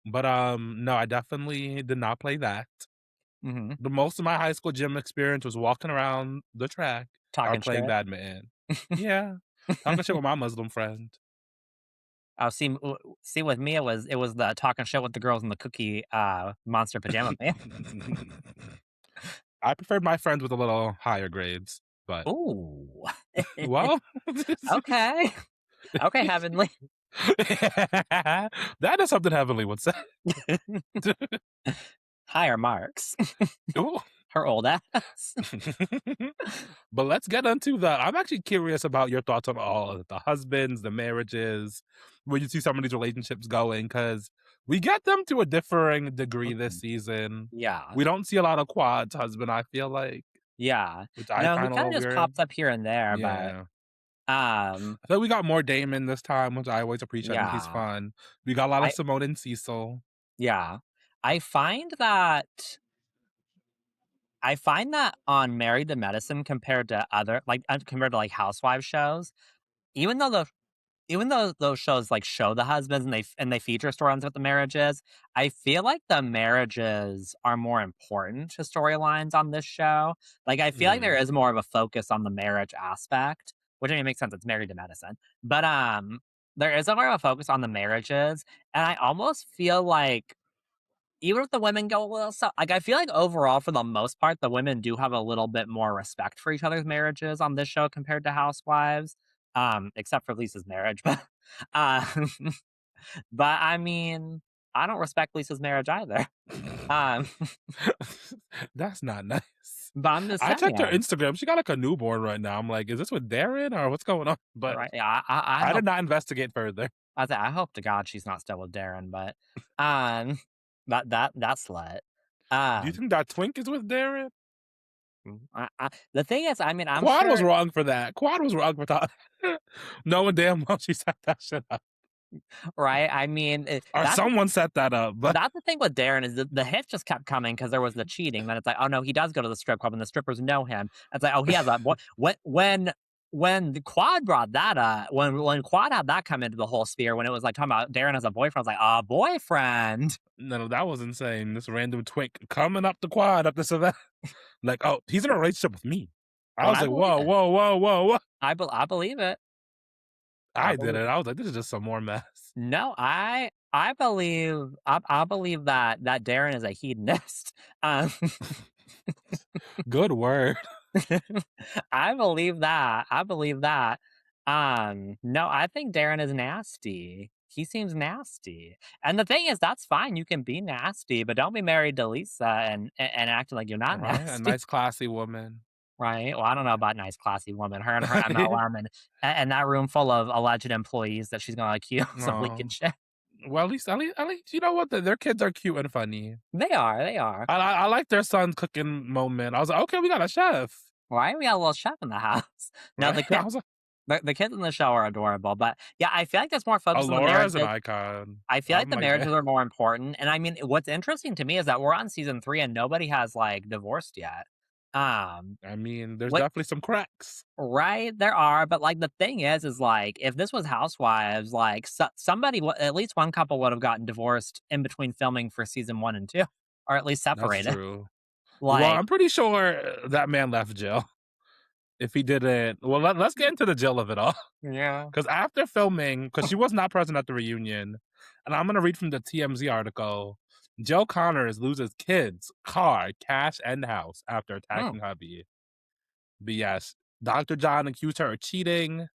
But no, I definitely did not play that.
Mhm.
The most of my high school gym experience was walking around the track or
Talking
playing
shit.
badminton. Yeah, talking shit with my Muslim friend.
Oh, see, with me, it was the talking shit with the girls in the Cookie Monster pajama pants.
I preferred my friends with a little higher grades, but
Ooh.
well,
Okay. Okay, Heavenly.
that is something Heavenly would say.
Higher marks.
Ooh.
Her old ass.
But let's get into I'm actually curious about your thoughts on all of the husbands, the marriages, where you see some of these relationships going, because we get them to a differing degree this
Mhm.
season.
Yeah.
We don't see a lot of quads husband, I feel like,
Yeah.
which I
No, he
find a
kinda
little
just
weird.
pops up here and there, but,
Yeah.
um,
I feel we got more Damon this time, which I always appreciate. I think he's
yeah.
fun. We got a lot of
I
Simone and Cecil.
yeah. I find that I find that on Married to Medicine compared to other compared to, like, housewives shows, even though those shows, like, show the husbands and they feature storylines with the marriages, I feel like the marriages are more important to storylines on this show. Like, I feel like there
Mm.
is more of a focus on the marriage aspect, which, I mean, makes sense, it's Married to Medicine. But, there is a more of a focus on the marriages, and I almost feel like even if the women go a little like, I feel like overall, for the most part, the women do have a little bit more respect for each other's marriages on this show compared to Housewives, except for Lisa's marriage, um, but, I mean, I don't respect Lisa's marriage either, um,
That's not nice.
but I'm just
I checked her
saying,
Instagram. She got like a newborn right now. I'm like, is this with Darren or what's going on? But
right? Yeah, I
I
hope
did not investigate further.
I hope to God she's not still with Darren, but, um, that slut,
Do you
um,
think that twink is with Darren?
the thing is, I mean, I'm
Quad was
sure.
wrong for that. Quad was wrong for that. Knowing damn well she set that shit up.
Right? I mean,
Or someone set that up. But
that's the thing with Darren is the hits just kept coming because there was the cheating. Then it's like, oh no, he does go to the strip club and the strippers know him. It's like, oh, he has a when the Quad brought that up, when Quad had that come into the whole sphere, when it was like talking about Darren as a boyfriend, I was like, a boyfriend.
No, that was insane. This random twink coming up the quad up this event. Like, oh, he's in a relationship with me. I
When
was
I
like,
believe
whoa,
it,
whoa, whoa, whoa, whoa.
I believe it. I
I did
believe
it.
it.
I was like, this is just some more mess.
No, I believe that Darren is a hedonist. Um,
Good word.
I believe that. I believe that. No, I think Darren is nasty. He seems nasty. And the thing is, that's fine. You can be nasty, but don't be married to Lisa and acting like you're not
Right? A
nasty.
nice, classy woman.
Right? Well, I don't know about nice, classy woman. Her and her MLM and that room full of alleged employees that she's gonna accuse of leaking
No.
shit.
Well, at least, you know what? Their kids are cute and funny.
They are, they are.
I like their son's cooking moment. I was like, okay, we got a chef,
Right? We got a little chef in the house. Now
right?
the
I
kid
was like,
the kids in the show are adorable, but yeah, I feel like there's more focus on the
Laura is an
marriages.
icon.
I feel like
I'm
the
like,
marriages are more important, and I mean, what's interesting to me is that we're on season 3 and nobody has, like, divorced yet. Um,
I mean, there's
what
definitely some cracks.
Right, there are, but, like, the thing is, like, if this was Housewives, like, somebody w at least one couple would have gotten divorced in between filming for season 1 and 2, or at least
That's
separated.
true. Well,
Like
I'm pretty sure that man left jail. If he didn't, well, let's get into the jail of it all.
Yeah.
Because after filming, because she was not present at the reunion, and I'm gonna read from the TMZ article. Jill Connors loses kids, car, cash, and house after
Mm,
attacking hubby. But yes, Dr. John accused her of cheating,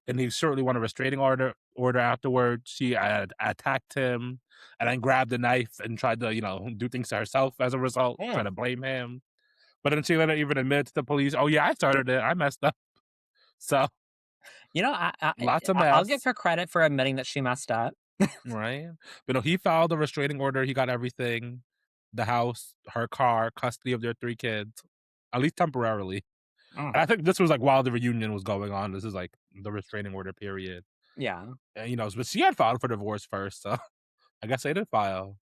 and he shortly won a restraining order afterwards. She attacked him, and then grabbed a knife and tried to, do things to herself as a result, trying
mm.
to blame him. But then she later even admitted to the police, "Oh yeah, I started it. I messed up." So
You know,
lots of
I'll give
mess.
her credit for admitting that she messed up.
Right? But no, he filed a restraining order. He got everything, the house, her car, custody of their 3 kids, at least temporarily.
Mm,
And I think this was, like, while the reunion was going on. This is, like, the restraining order period.
yeah.
And, but she had filed for divorce first, so I guess they did file.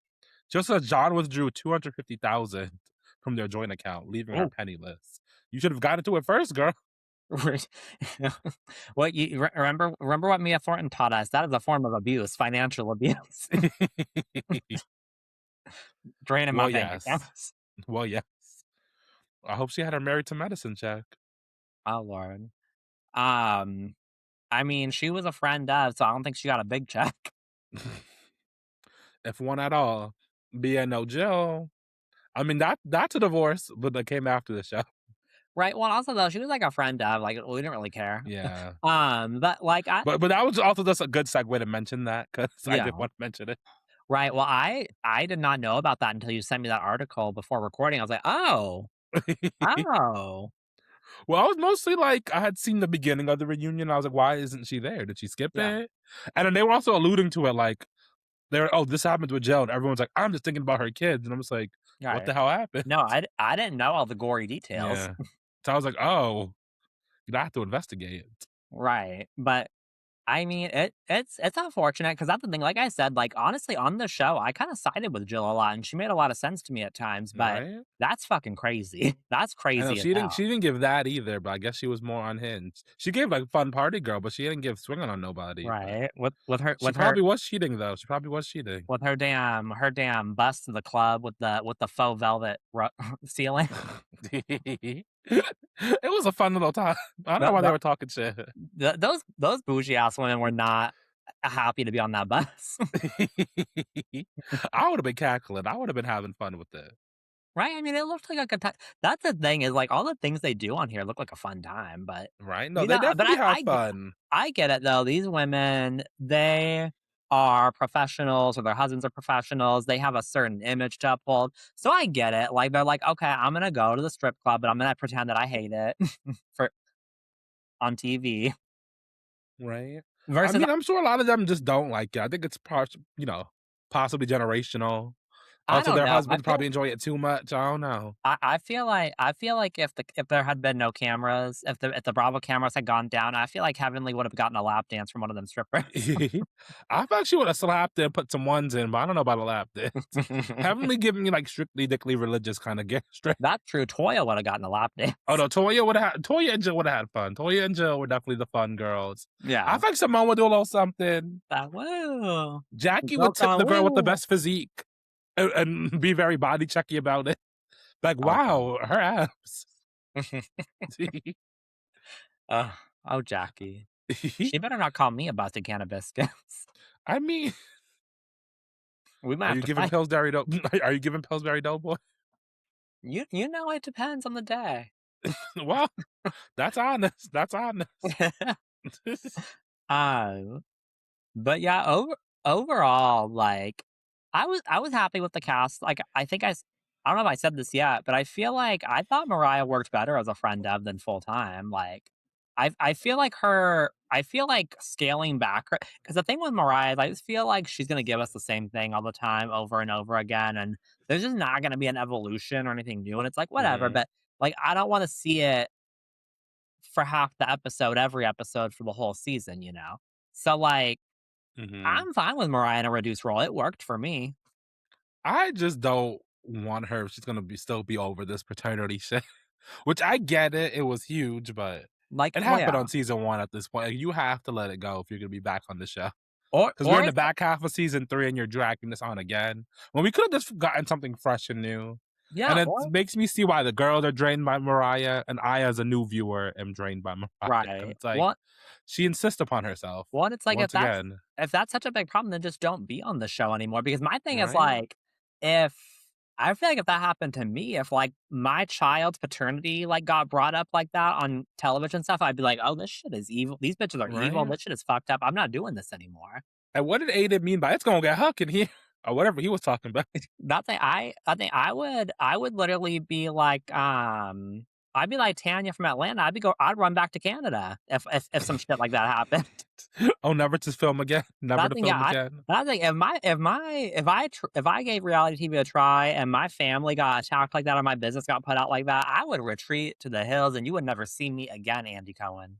Just as John withdrew 250,000 from their joint account, leaving her
Oh.
penniless. You should have gotten to it first, girl.
What you remember what Mia Thornton taught us, that is a form of abuse, financial abuse. Draining my
Well,
bank
yes.
accounts.
Well, yes. I hope she had her Married to Medicine check.
Oh, Lord. Um, I mean, she was a friend of, so I don't think she got a big check.
If one at all. But yeah, no, Jill. I mean, that's a divorce, but that came after the show.
Right, well, also, though, she was, like, a friend of, like, we didn't really care.
Yeah.
But, like,
But that was also just a good segue to mention that because I
yeah.
did want to mention it.
Right, well, I did not know about that until you sent me that article before recording. I was like, "Oh, oh."
Well, I was mostly like, I had seen the beginning of the reunion. I was like, why isn't she there? Did she skip
Yeah,
it? And then they were also alluding to it like, they're, oh, this happened with Jill. And everyone's like, I'm just thinking about her kids. And I'm just like, what
right.
the hell happened?
No, I didn't know all the gory details.
Yeah. So I was like, oh, you have to investigate.
Right, but I mean, it's unfortunate because that's the thing. Like I said, like honestly, on the show, I kind of sided with Jill a lot, and she made a lot of sense to me at times. But
Right?
that's fucking crazy. That's
I know
crazy as
she
hell.
didn't give that either, but I guess she was more unhinged. She gave like fun party girl, but she didn't give swinging on nobody. But
Right,
she probably was cheating though. She probably was cheating.
with her damn bus to the club with the faux velvet ceiling.
It was a fun little time. I don't know
Th-
why they
th-
were talking shit.
those bougie ass women were not happy to be on that bus.
I would have been cackling. I would have been having fun with it.
Right? I mean, it looked like a good time. That's the thing is like all the things they do on here look like a fun time, but
Right? No,
you
they
know, but
definitely have fun.
I get it though. These women, they are professionals or their husbands are professionals. They have a certain image to uphold. So I get it. Like they're like, okay, I'm gonna go to the strip club, but I'm gonna pretend that I hate it for on TV.
Right? I
Versus
mean, I'm sure a lot of them just don't like it. I think it's possibly generational.
I
Also,
don't
their
know.
husbands probably enjoy it too much. I don't know.
I feel like if there had been no cameras, if the Bravo cameras had gone down, I feel like Heavenly would have gotten a lap dance from one of them strippers.
I've actually would have slapped it and put some ones in, but I don't know about a lap dance. Heavenly giving me like strictly dickly religious kind of gift.
That's true. Toya would have gotten a lap
Oh
dance.
no, Toya and Jill would have had fun. Toya and Jill were definitely the fun girls. I
Yeah.
think Simone would do a little something.
That woo.
Jackie would
Girls
tip
going
the girl with the
woo.
best physique and be very body checky about it. Like,
Oh god.
wow, her abs.
Ugh. Oh, Jackie. She better not call me about the cannabis.
I mean,
We might
are
have
you
to
giving
fight.
Pillsbury Dough? Are you giving Pillsbury Doughboy?
You know it depends on the day.
Well, that's honest. That's honest.
Um, but yeah, overall, like I was happy with the cast. Like I don't know if I said this yet, but I feel like I thought Mariah worked better as a friend of than full time. Like I feel like scaling back because the thing with Mariah is I just feel like she's gonna give us the same thing all the time over and over again, and there's just not gonna be an evolution or anything new. And it's like whatever,
Mhm,
but like I don't want to see it for half the episode, every episode for the whole season, you know? So, like,
mhm.
I'm fine with Mariah in a reduced role. It worked for me.
I just don't want her if she's gonna still be over this paternity shit. Which I get it, it was huge, but
Like,
it
well,
happened
yeah.
on season 1 at this point. Like, you have to let it go if you're gonna be back on the show. Because we're
Or
in the
it's
back half of season 3 and you're dragging this on again. When we could have just gotten something fresh and new.
yeah,
And it
or
makes me see why the girls are drained by Mariah and I, as a new viewer, am drained by Mariah. Because
right.
it's like she insists upon herself
Well, it's like
once again,
if that's such a big problem, then just don't be on the show anymore. Because my thing is
right?
like, if I feel like if that happened to me, if like my child's paternity like got brought up like that on television stuff, I'd be like, oh, this shit is evil. These bitches are evil.
Right?
This shit is fucked up. I'm not doing this anymore.
And what did Aiden mean by it's gonna get Huck in here? Or whatever he was talking about.
I think I would literally be like, I'd be like Tanya from Atlanta. I'd run back to Canada if some shit like that happened.
Oh, never to film again.
But
Never
I
to
think yeah,
film again.
I think if I gave reality TV a try and my family got attacked like that or my business got put out like that, I would retreat to the hills and you would never see me again, Andy Cohen.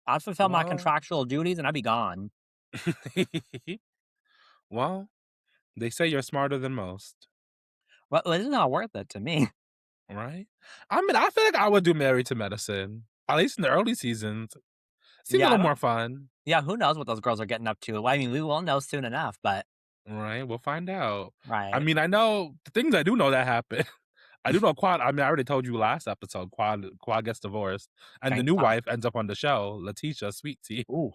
I'd fulfill my
Well,
contractual duties and I'd be gone.
well, they say you're smarter than most,
Well, it's not worth it to me.
right? I mean, I feel like I would do Married to Medicine, at least in the early seasons. Seemed a
Yeah, I
little
don't.
more fun,
Yeah, who knows what those girls are getting up to? Well, I mean, we will know soon enough, but
right? We'll find out. I
right.
mean, I know the things I do know that happen. I do know Quad. I mean, I already told you last episode. Quad gets divorced, and the
Thank
new
God.
wife ends up on the show, Letitia Sweet Tea.
Ooh.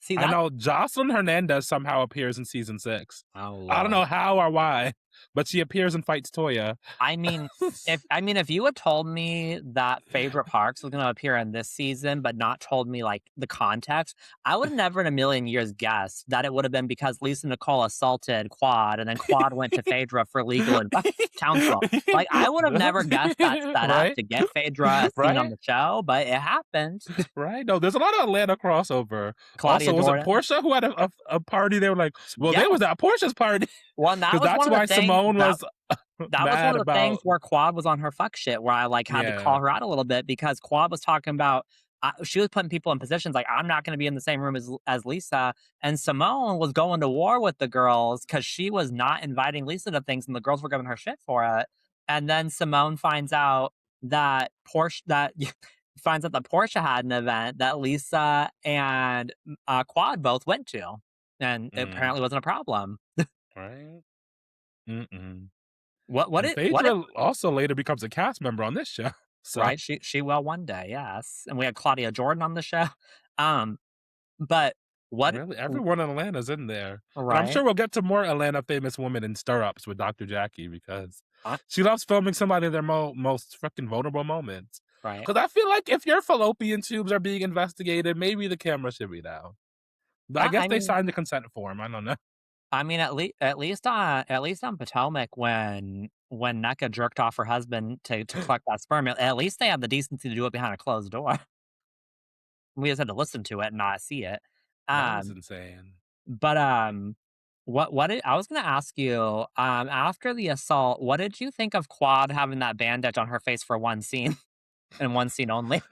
See
I
that.
know Jocelyn Hernandez somehow appears in season 6.
Oh
I don't know
Lord.
how or why, but she appears and fights Toya.
I mean, if you had told me that Favorite Parks was gonna appear in this season, but not told me, like, the context, I would never in a million years guessed that it would have been because Lisa Nicole assaulted Quad, and then Quad went to Phaedra for legal advice counsel. Like, I would have never guessed that set up
Right?
to get Phaedra a scene on
Right?
the show, but it happened.
Right? No, there's a lot of Atlanta crossover.
Claudia
Also, was it
Jordan.
Portia who had a party? They were like, well, they
Yes.
was at Portia's party
Well, and that
because
was
that's
one of the
why
things
Simone was
that was one
mad
of the things
about.
where Quad was on her fuck shit, where I, like, had to call
Yeah.
her out a little bit because Quad was talking about she was putting people in positions like, "I'm not gonna be in the same room as Lisa," and Simone was going to war with the girls because she was not inviting Lisa to things, and the girls were giving her shit for it, and then Simone finds out that Portia had an event that Lisa and, Quad both went to, and it
Mm,
apparently wasn't a problem.
right? Mm-mm.
What
And
it what if
Phaedra also later becomes a cast member on this show. So
Right, she will one day, yes, and we had Claudia Jordan on the show, um, but what
really,
w
everyone in Atlanta's in there. And I'm
right?
sure we'll get to more Atlanta famous women in stir-ups with Dr. Jackie because
Uh,
she loves filming somebody in their most freaking vulnerable moments.
right.
Because I feel like if your fallopian tubes are being investigated, maybe the camera should be down. But I guess
I
they
mean
signed the consent form. I don't know.
at least on Potomac when Nneka jerked off her husband to collect that sperm, at least they had the decency to do it behind a closed door. We just had to listen to it and not see it,
That was
um,
insane.
but, I was gonna ask you, after the assault, what did you think of Quad having that bandage on her face for one scene and one scene only?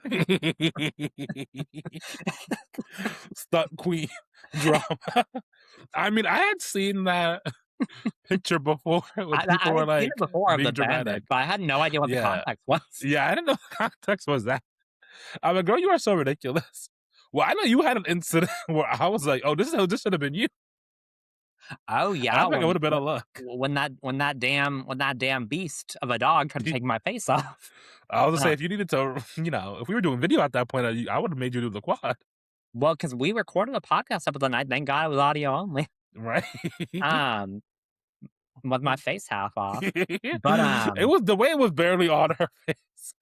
Stuck queen drama. I mean, I had seen that picture before when
I
people were
had seen it
like
before of the
being
bandage,
dramatic.
but I had no idea what the
Yeah.
context was.
Yeah, I didn't know the context was that. I'm like, "Girl, you are so ridiculous." Well, I know you had an incident where I was like, "Oh, this should have been you."
Oh,
I
yeah,
think it would have been a look.
when that damn beast of a dog tried to take my face off.
I was gonna say,
Uh,
if you needed to, if we were doing video at that point, I would have made you do the quad,
well, because we recorded a podcast episode, and I thank God it was audio only,
right?
um, with my face half off. But,
It was the way it was barely on her face,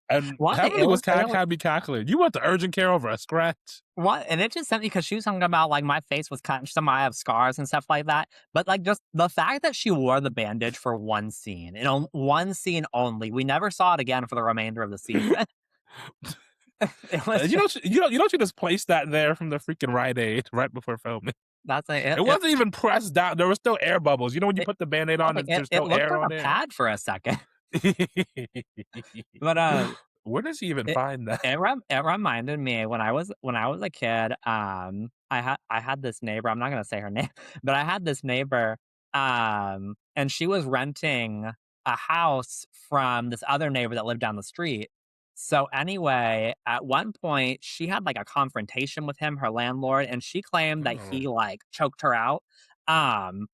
and
what
Heavenly was had me calculating. You went to urgent care over a scratch,
what and it just sent me because she was talking about, like, my face was cut, some I have scars and stuff like that, but, like, just the fact that she wore the bandage for one scene, and on one scene only, we never saw it again for the remainder of the season. It was
and
just
you know she just placed that there from the freaking Rite Aid right before filming.
that's a
It wasn't even pressed down. There were still air bubbles. You know when you
it
put the Band-Aid on,
nothing,
and there's
it
still
looked
air
like
on
a
there.
pad for a second, but,
Where does he even
It
find that?
it reminded me when I was a kid, I had this neighbor, I'm not gonna say her name, but I had this neighbor, and she was renting a house from this other neighbor that lived down the street. So, anyway, at one point, she had, like, a confrontation with him, her landlord, and she claimed that
Oh.
he, like, choked her out, um,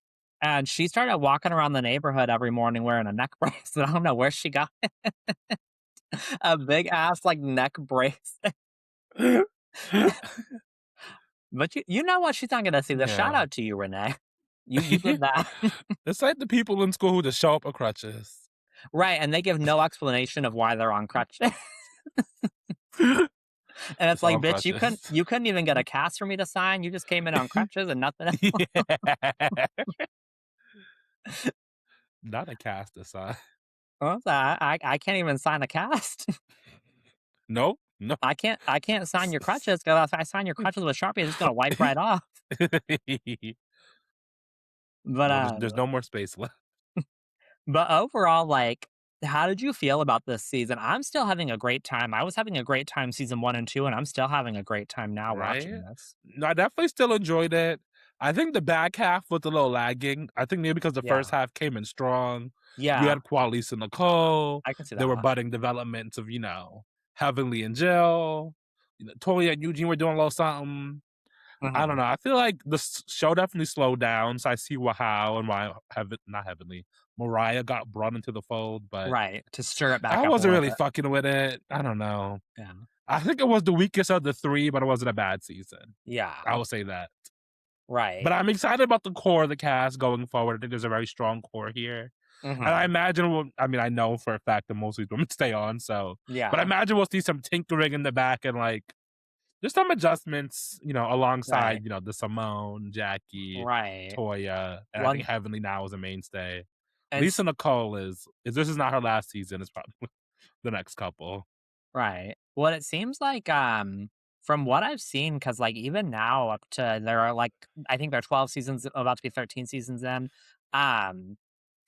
and she started walking around the neighborhood every morning wearing a neck brace, and I don't know where she got a big ass, like, neck brace. But you know what? She's not gonna see this. Shout
Yeah.
out to you, Renee. You did that.
It's like the people in school who just show up with crutches.
Right, and they give no explanation of why they're on crutches. And it's
Just
like,
on
"Bitch,
crutches.
you couldn't even get a cast for me to sign. You just came in on crutches and nothing else."
Yeah. Not a cast aside.
Well, I can't even sign a cast.
Nope. No.
I can't sign your crutches, 'cause if I sign your crutches with Sharpie, it's just gonna wipe right off. But,
Well, there's no more space left,
But overall, like, how did you feel about this season? I'm still having a great time. I was having a great time season 1 and 2, and I'm still having a great time now
right?
watching this.
No, I definitely still enjoyed it. I think the back half was a little lagging. I think maybe because the
Yeah.
first half came in strong. We
Yeah,
had Qualisa Nicole.
I can see
There were
that.
budding developments of, Heavenly and Jill. Toya and Eugene were doing a little something. I don't
Mhm.
know. I feel like the show definitely slowed down. So I see how and why not Heavenly, Mariah got brought into the fold, but
Right, to stir it
I
back up a
wasn't
little
really
bit.
fucking with it. I don't know.
Yeah.
I think it was the weakest of the three, but it wasn't a bad season. I
Yeah.
will say that. But
Right.
I'm excited about the core of the cast going forward. I think there's a very strong core here. And I
Mhm.
imagine I know for a fact that most of these women stay on, but I
Yeah.
imagine we'll see some tinkering in the back and like just some adjustments,
Right.
alongside, the Simone, Jackie,
Right.
Toya, and I think
One
Heavenly now is a mainstay.
and
Lisa
s
Nicole is this is not her last season, it's probably the next couple.
Right. Well, it seems like, from what I've seen, because like, even now up to there are, like, I think there are 12 seasons, about to be 13 seasons in. Um,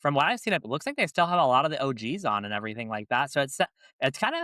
from what I've seen, it looks like they still have a lot of the OGs on and everything like that. So it's kind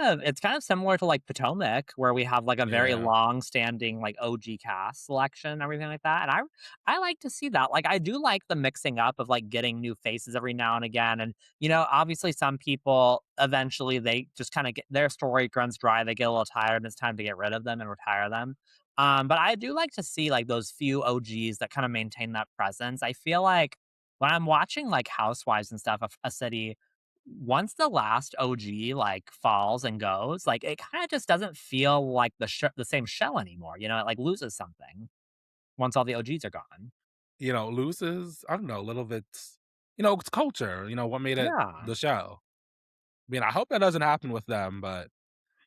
of similar to, like, Potomac, where we have, like, a very
Yeah.
long-standing, like, OG cast selection and everything like that, and I like to see that. Like, I do like the mixing up of, like, getting new faces every now and again, and obviously some people eventually they just kind of get their story runs dry. They get a little tired and it's time to get rid of them and retire them. But I do like to see like those few OGs that kind of maintain that presence. I feel like when I'm watching like Housewives and stuff of a city, once the last OG like falls and goes, like it kind of just doesn't feel like the same shell anymore. It like loses something once all the OGs are gone.
Loses, I don't know, a little bit, it's culture, what made it
Yeah.
the show. I mean, I hope that doesn't happen with them, but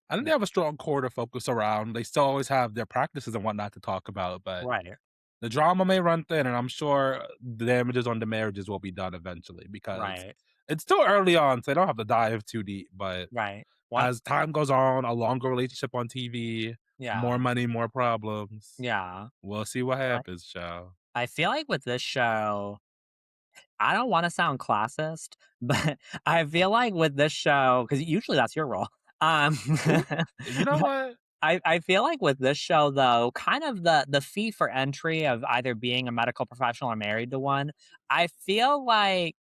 I think they
Yeah.
have a strong core to focus around. They still always have their practices and whatnot to talk about, but
Right.
the drama may run thin, and I'm sure the damages on the marriages will be done eventually because
Right.
it's still early on, so they don't have to dive too deep. But
Right. What?
as time goes on, a longer relationship on TV, more
Yeah.
money, more problems.
Yeah.
We'll see what
Right.
happens, child.
I feel like with this show, I don't wanna sound classist, but I feel like with this show, because usually that's your role,
Ooh, you know
but
what?
I feel like with this show, though, kind of the fee for entry of either being a medical professional or married to one, I feel like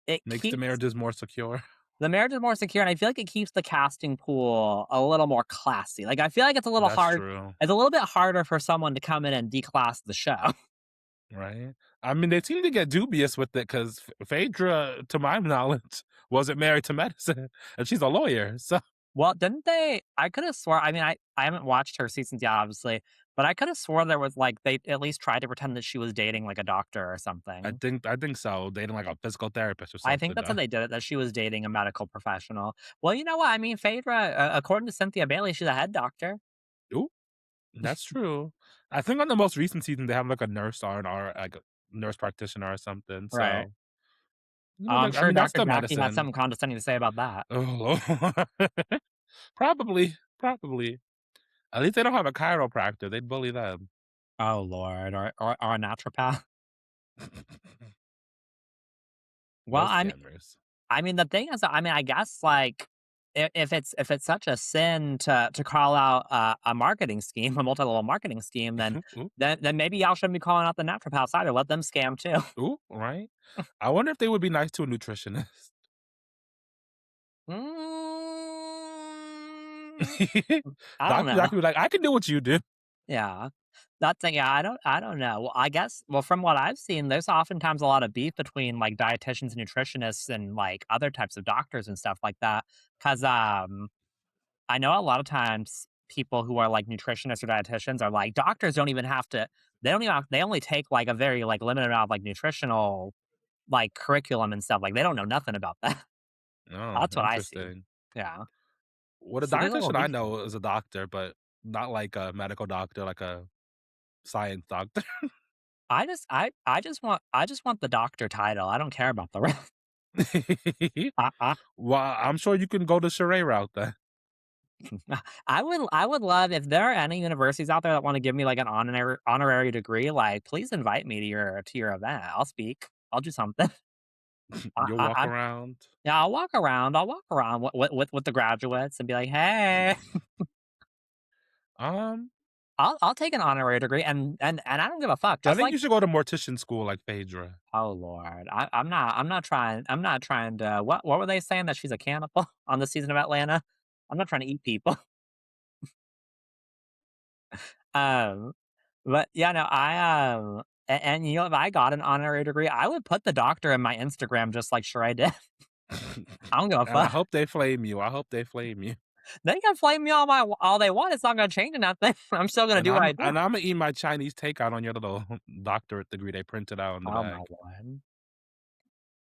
it
Makes the
keeps
marriages more secure.
the marriage is more secure, and I feel like it keeps the casting pool a little more classy. Like, I feel like
That's true,
it's a little bit harder for someone to come in and declass the show.
right? I mean, they seem to get dubious with it because Phaedra, to my knowledge, wasn't married to medicine, and she's a lawyer. So
Well, didn't they I could have swore I mean, I haven't watched her seasons yet, obviously, but I could have swore there was, like, they at least tried to pretend that she was dating, like, a doctor or something.
I think so. Dating like a physical therapist or
I think
something,
that's how
though.
they did it, that she was dating a medical professional. Well, you know what? I mean, Phaedra, according to Cynthia Bailey, she's a head doctor.
Ooh, that's true. I think on the most recent season they have like a nurse R&R, like a nurse practitioner or something.
Right.
So you know,
I'm
like I
sure
mean, that's
Doctor
the
Jackie had
medicine.
something condescending to say about that.
Oh, probably, probably. At least they don't have a chiropractor. They'd bully them.
Oh, Lord, or a naturopath. Well,
Those scammers.
I mean, the thing is, I mean, I guess, like, if it's such a sin to call out a marketing scheme, a multi-level marketing scheme,
Ooh,
then maybe y'all shouldn't be calling out the naturopaths either. Let them scam too.
ooh, right. I wonder if they would be nice to a nutritionist.
Mm, I don't
Doctor
know.
Doctor be like, I can do what you do.
Yeah. That's thing, yeah, I don't know. Well, I guess well, from what I've seen, there's oftentimes a lot of beef between, like, dietitians and nutritionists and, like, other types of doctors and stuff like that. Because I know a lot of times people who are, like, nutritionists or dietitians are like, doctors don't even have to they don't even have they only take, like, a very, like, limited amount of, like, nutritional, like, curriculum and stuff, like, they don't know nothing about that.
Oh,
That's what I see.
interesting.
Yeah.
Well, the
So there's a little
dietitian I
beef.
know is a doctor, but not like a medical doctor, like a science doctor.
I just want the doctor title, I don't care about the rest. I
Well, I'm sure you can go the charade route then.
I would love if there are any universities out there that wanna give me, like, an honorary degree, like, please invite me to your event. I'll speak. I'll do something.
You'll walk
I'm
around.
yeah, I'll walk around with the graduates and be like, "Hey."
Um,
I'll take an honorary degree and I don't give a fuck,
I
just
think
like
you should go to mortician school like Phaedra.
oh lord, I'm not trying to what were they saying that she's a cannibal on the season of Atlanta? I'm not trying to eat people. Um, but yeah, no, and you know, if I got an honorary degree, I would put the doctor in my Instagram just like Sheree did. I don't give a
And I
fuck.
hope they flame you. I hope they flame you.
They can flame me all they want. It's not gonna change nothing. I'm still gonna do what I do.
And Imma eat my Chinese takeout on your little doctorate degree they printed out on the
Oh my
bag.
lord.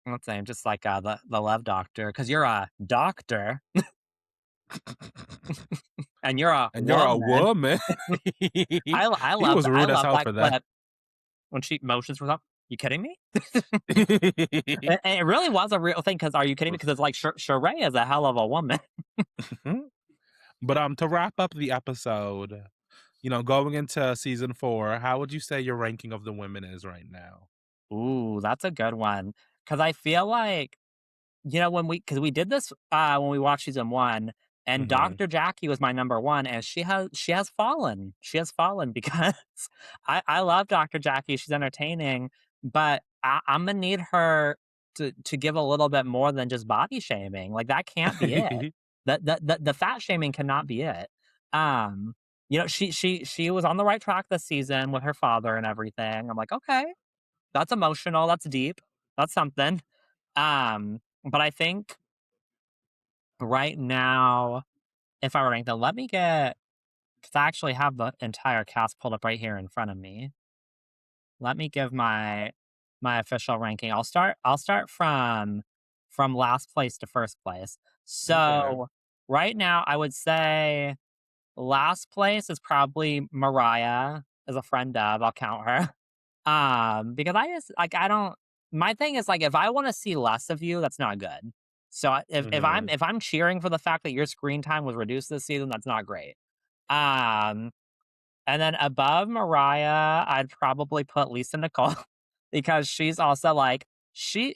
I'm saying just like the love doctor, because you're a doctor and you're a
And you're a
woman.
woman. He was
I
rude as
love
hell
that
for that.
clip when she motions for something. You kidding me? And it really was a real thing. Because are you kidding me? Because it's like Sheree is a hell of a woman.
But, to wrap up the episode, you know, going into season 4, how would you say your ranking of the women is right now?
Ooh, that's a good one. Because I feel like you know, because we did this, when we watched season 1, and
Mhm.
Doctor Jackie was my number 1, and she has fallen. She has fallen because I love Doctor Jackie, she's entertaining, but Imma need her to give a little bit more than just body shaming, like, that can't be it. The fat shaming cannot be it. Um, you know, she was on the right track this season with her father and everything. I'm like, "Okay, that's emotional, that's deep, that's something." But I think right now, if I were rank them, let me get because I actually have the entire cast pulled up right here in front of me. Let me give my official ranking. I'll start from last place to first place.
Okay.
So right now, I would say last place is probably Mariah as a friend of. I'll count her. Because I just like I don't my thing is like if I want to see less of you, that's not good. So
Mhm.
if I'm cheering for the fact that your screen time was reduced this season, that's not great. Um And then above Mariah, I'd probably put Lisa Nicole because she's also like she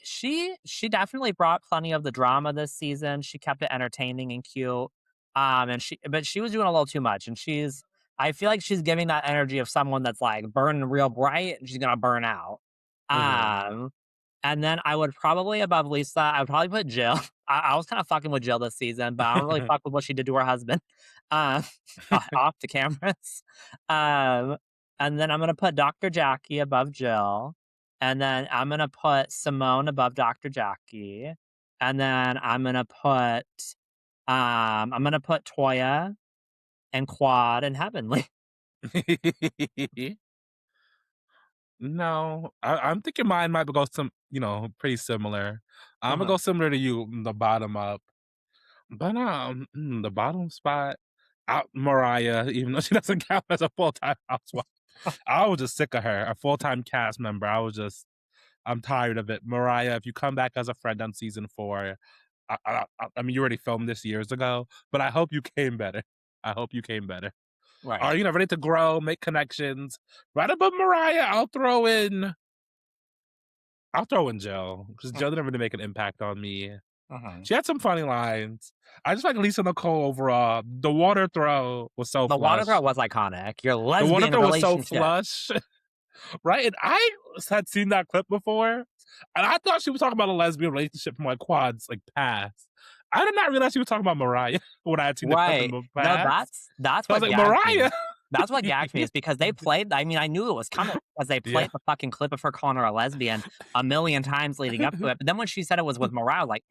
definitely brought plenty of the drama this season. She kept it entertaining and cute. And she was doing a little too much. And I feel like she's giving that energy of someone that's like burning real bright and she's gonna burn out.
Mhm.
Um, and then I would probably above Lisa, I would probably put Jill. I was kind of fucking with Jill this season, but I don't really fuck with what she did to her husband. Um, off the cameras. Um, and then I'm gonna put Dr. Jackie above Jill. And then I'm gonna put Simone above Dr. Jackie. And then I'm gonna put Toya and Quad and Heavenly.
No, I'm thinking mine might go pretty similar. I'm gonna go
Mhm.
similar to you, the bottom up. But, the bottom spot, out Mariah, even though she doesn't count as a full-time housewife. I was just sick of her, a full-time cast member. I'm tired of it. Mariah, if you come back as a friend on season 4, I mean, you already filmed this years ago, but I hope you came better. I hope you came better. Are
Right.
you ready to grow, make connections? Right above Mariah, I'll throw in Jill, because
Mm,
Jill didn't really make an impact on me.
mhm.
She had some funny lines. I just like Lisa Nicole overall. The water throw was so
The water throw
flush.
was iconic. Your
The water
lesbian
throw was so
relationship.
flush, right? And I had seen that clip before, and I thought she was talking about a lesbian relationship from like Quad's like past. I did not realize she was talking about Mariah when I had seen the clip in
Right.
the
No,
past.
that's
So I was
what
like,
gagged me.
Mariah.
That's what gagged me is because they played I mean, I knew it was coming because they
Yeah.
played the fucking clip of her calling her a lesbian a million times leading up to it, but then when she said it was with Mariah, like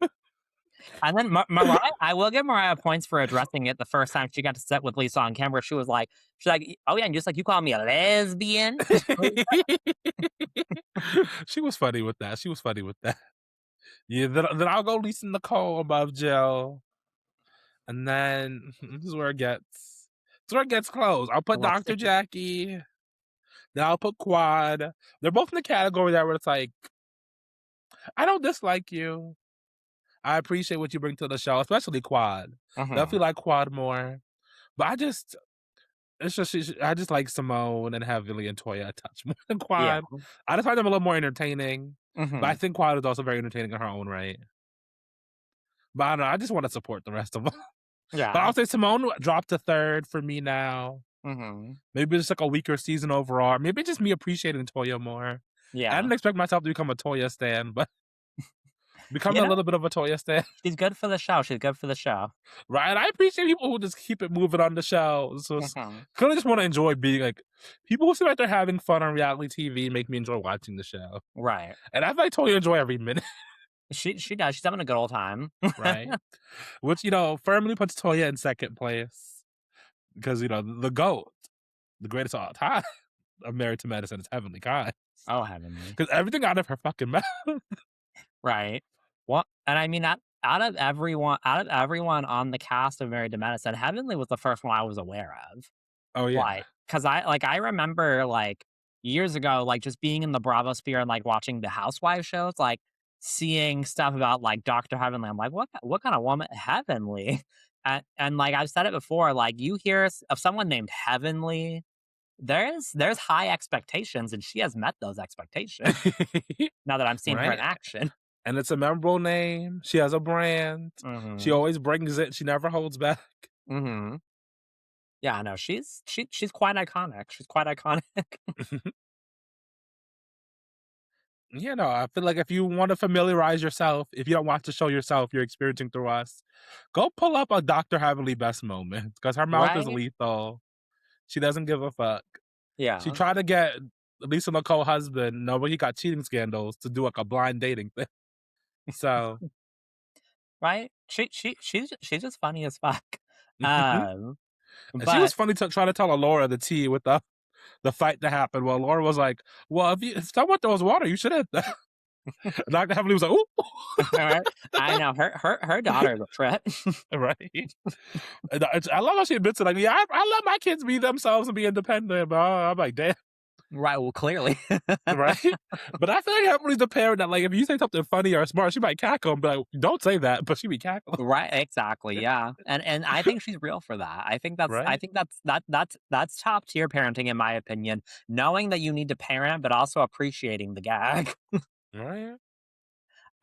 and then Mariah I will give Mariah points for addressing it the first time she got to sit with Lisa on camera. She's like, "Oh, yeah, and just like you call me a lesbian?"
She was funny with that. She was funny with that. Yeah, then I'll go Lisa Nicole above Jill. And then this is where it gets close. I'll put
Let's
Dr.
see.
Jackie, then I'll put Quad. They're both in the category that where it's like, I don't dislike you. I appreciate what you bring to the show, especially Quad.
Mhm.
Definitely like Quad more. But I just like Simone and Heavenly and Toya a touch more than
Yeah.
Quad. I just find them a little more entertaining. But I
Mhm.
think Quad is also very entertaining in her own right. But I don't know, I just want to support the rest of them. But
Yeah.
I'll say Simone dropped to third for me now.
Mhm.
Maybe it's like a weaker season overall. Maybe just me appreciating Toya more. I
Yeah.
didn't expect myself to become a Toya stan, but becoming
You
a
know,
little bit of a Toya stan,
she's good for the show, she's good for the show.
right? I appreciate people who just keep it moving on the show. So
Mhm.
kind of just want to enjoy being like people who seem like they're having fun on reality TV make me enjoy watching the show.
Right.
And I feel like Toya enjoy every minute,
She does, she's having a good old time.
right? Which firmly puts Toya in second place because the GOAT, the greatest of all time, of Married to Medicine is Heavenly Kind.
Oh, heavenly.
Because everything out of her fucking mouth.
Right. Well, and I mean, out of everyone on the cast of Married to Medicine, Heavenly was the first one I was aware of.
Oh yeah.
Like, cause I remember, like, years ago, like, just being in the Bravo sphere and, like, watching the housewives shows, like, seeing stuff about, like, Doctor Heavenly. I'm like, "What kind of woman Heavenly?" And, like, I've said it before, like, you hear of someone named Heavenly, there's high expectations, and she has met those expectations now that I'm seeing her in
Right?
action.
And it's a memorable name. She has a brand. She
Mhm.
always brings it. She never holds back.
Mhm. Yeah, no, she's quite iconic. She's quite iconic.
No, I feel like if you want to familiarize yourself, if you don't watch the show yourself, you're experiencing through us, go pull up a Dr. Heavenly best moment because her mouth is
Right?
lethal. She doesn't give a fuck. She
Yeah.
tried to get Lisa Nicole husband, no, but he got cheating scandals to do like a blind dating thing. So
Right? She's just funny as fuck.
and
Um,
she was
but
funny to try to tell Laura the tea with the fight that happened. Well, Laura was like, "Well, if someone throws water, you should hit that." Dr. Heavenly was like, "Ooh."
right? I know her daughter's a trip.
Right? I love how she admits it. Like, yeah, I let my kids be themselves and be independent. But I'm like, damn.
Right, well, clearly.
right? But I feel like Emily's the parent that, like, if you say something funny or smart, she might cackle and be like, "Don't say that," but she be cackling,
Right, exactly, yeah, and I think she's real for that. I
right?
think that's top tier parenting in my opinion, knowing that you need to parent, but also appreciating the gag.
Right?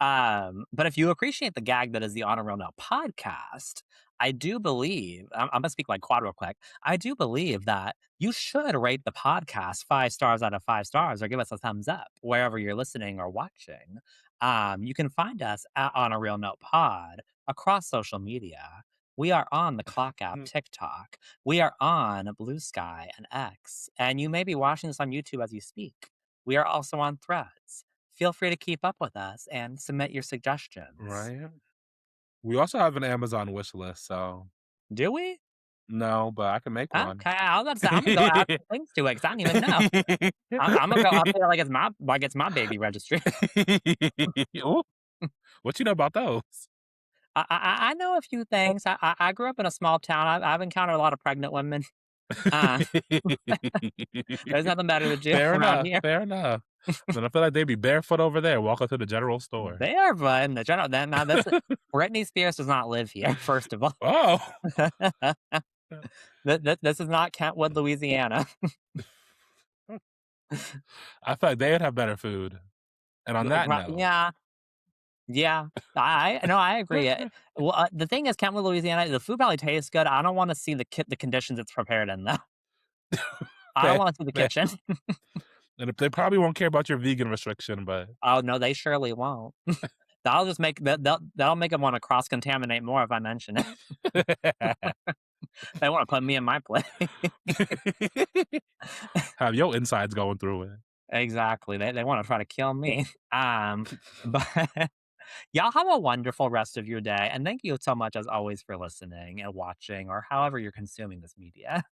But if you appreciate the gag that is the On a Real Now podcast, I do believe I'm gonna speak like Quad real quick. I do believe that you should rate the podcast 5 stars out of 5 stars or give us a thumbs up wherever you're listening or watching. You can find us at On a Real Note Pod across social media. We are on the Clock app, TikTok. We are on Blue Sky and X, and you may be watching this on YouTube as you speak. We are also on Threads. Feel free to keep up with us and submit your suggestions.
Right? We also have an Amazon wish list, so
Do we?
no, but I can make one.
Okay, I was about to say I'm gonna go add some links to it because I don't even know. I'm gonna go update it like it's my baby registry.
Ooh, what you know about those?
I know a few things. I grew up in a small town. I've encountered a lot of pregnant women. Uh, there's nothing better to do
Fair
around
enough,
here.
fair enough. Then I feel like they'd be barefoot over there, walking to the general store.
They are fun. The general. Then now that's Britney Spears does not live here. First of all,
Oh.
this is not Kentwood, Louisiana.
I feel like they'd have better food. And on that note,
Yeah, yeah, I no, I agree. Well, the thing is, Kentwood, Louisiana, the food probably tastes good. I don't want to see the conditions it's prepared in, though. I don't
fair,
want to see the
fair.
kitchen.
And if they probably won't care about your vegan restriction, but
Oh no, they surely won't. That'll just make that'll make them want to cross contaminate more if I mention it. They want to put me in my place.
have your insides going through it.
Exactly. They want to try to kill me. But y'all have a wonderful rest of your day, and thank you so much as always for listening and watching or however you're consuming this media.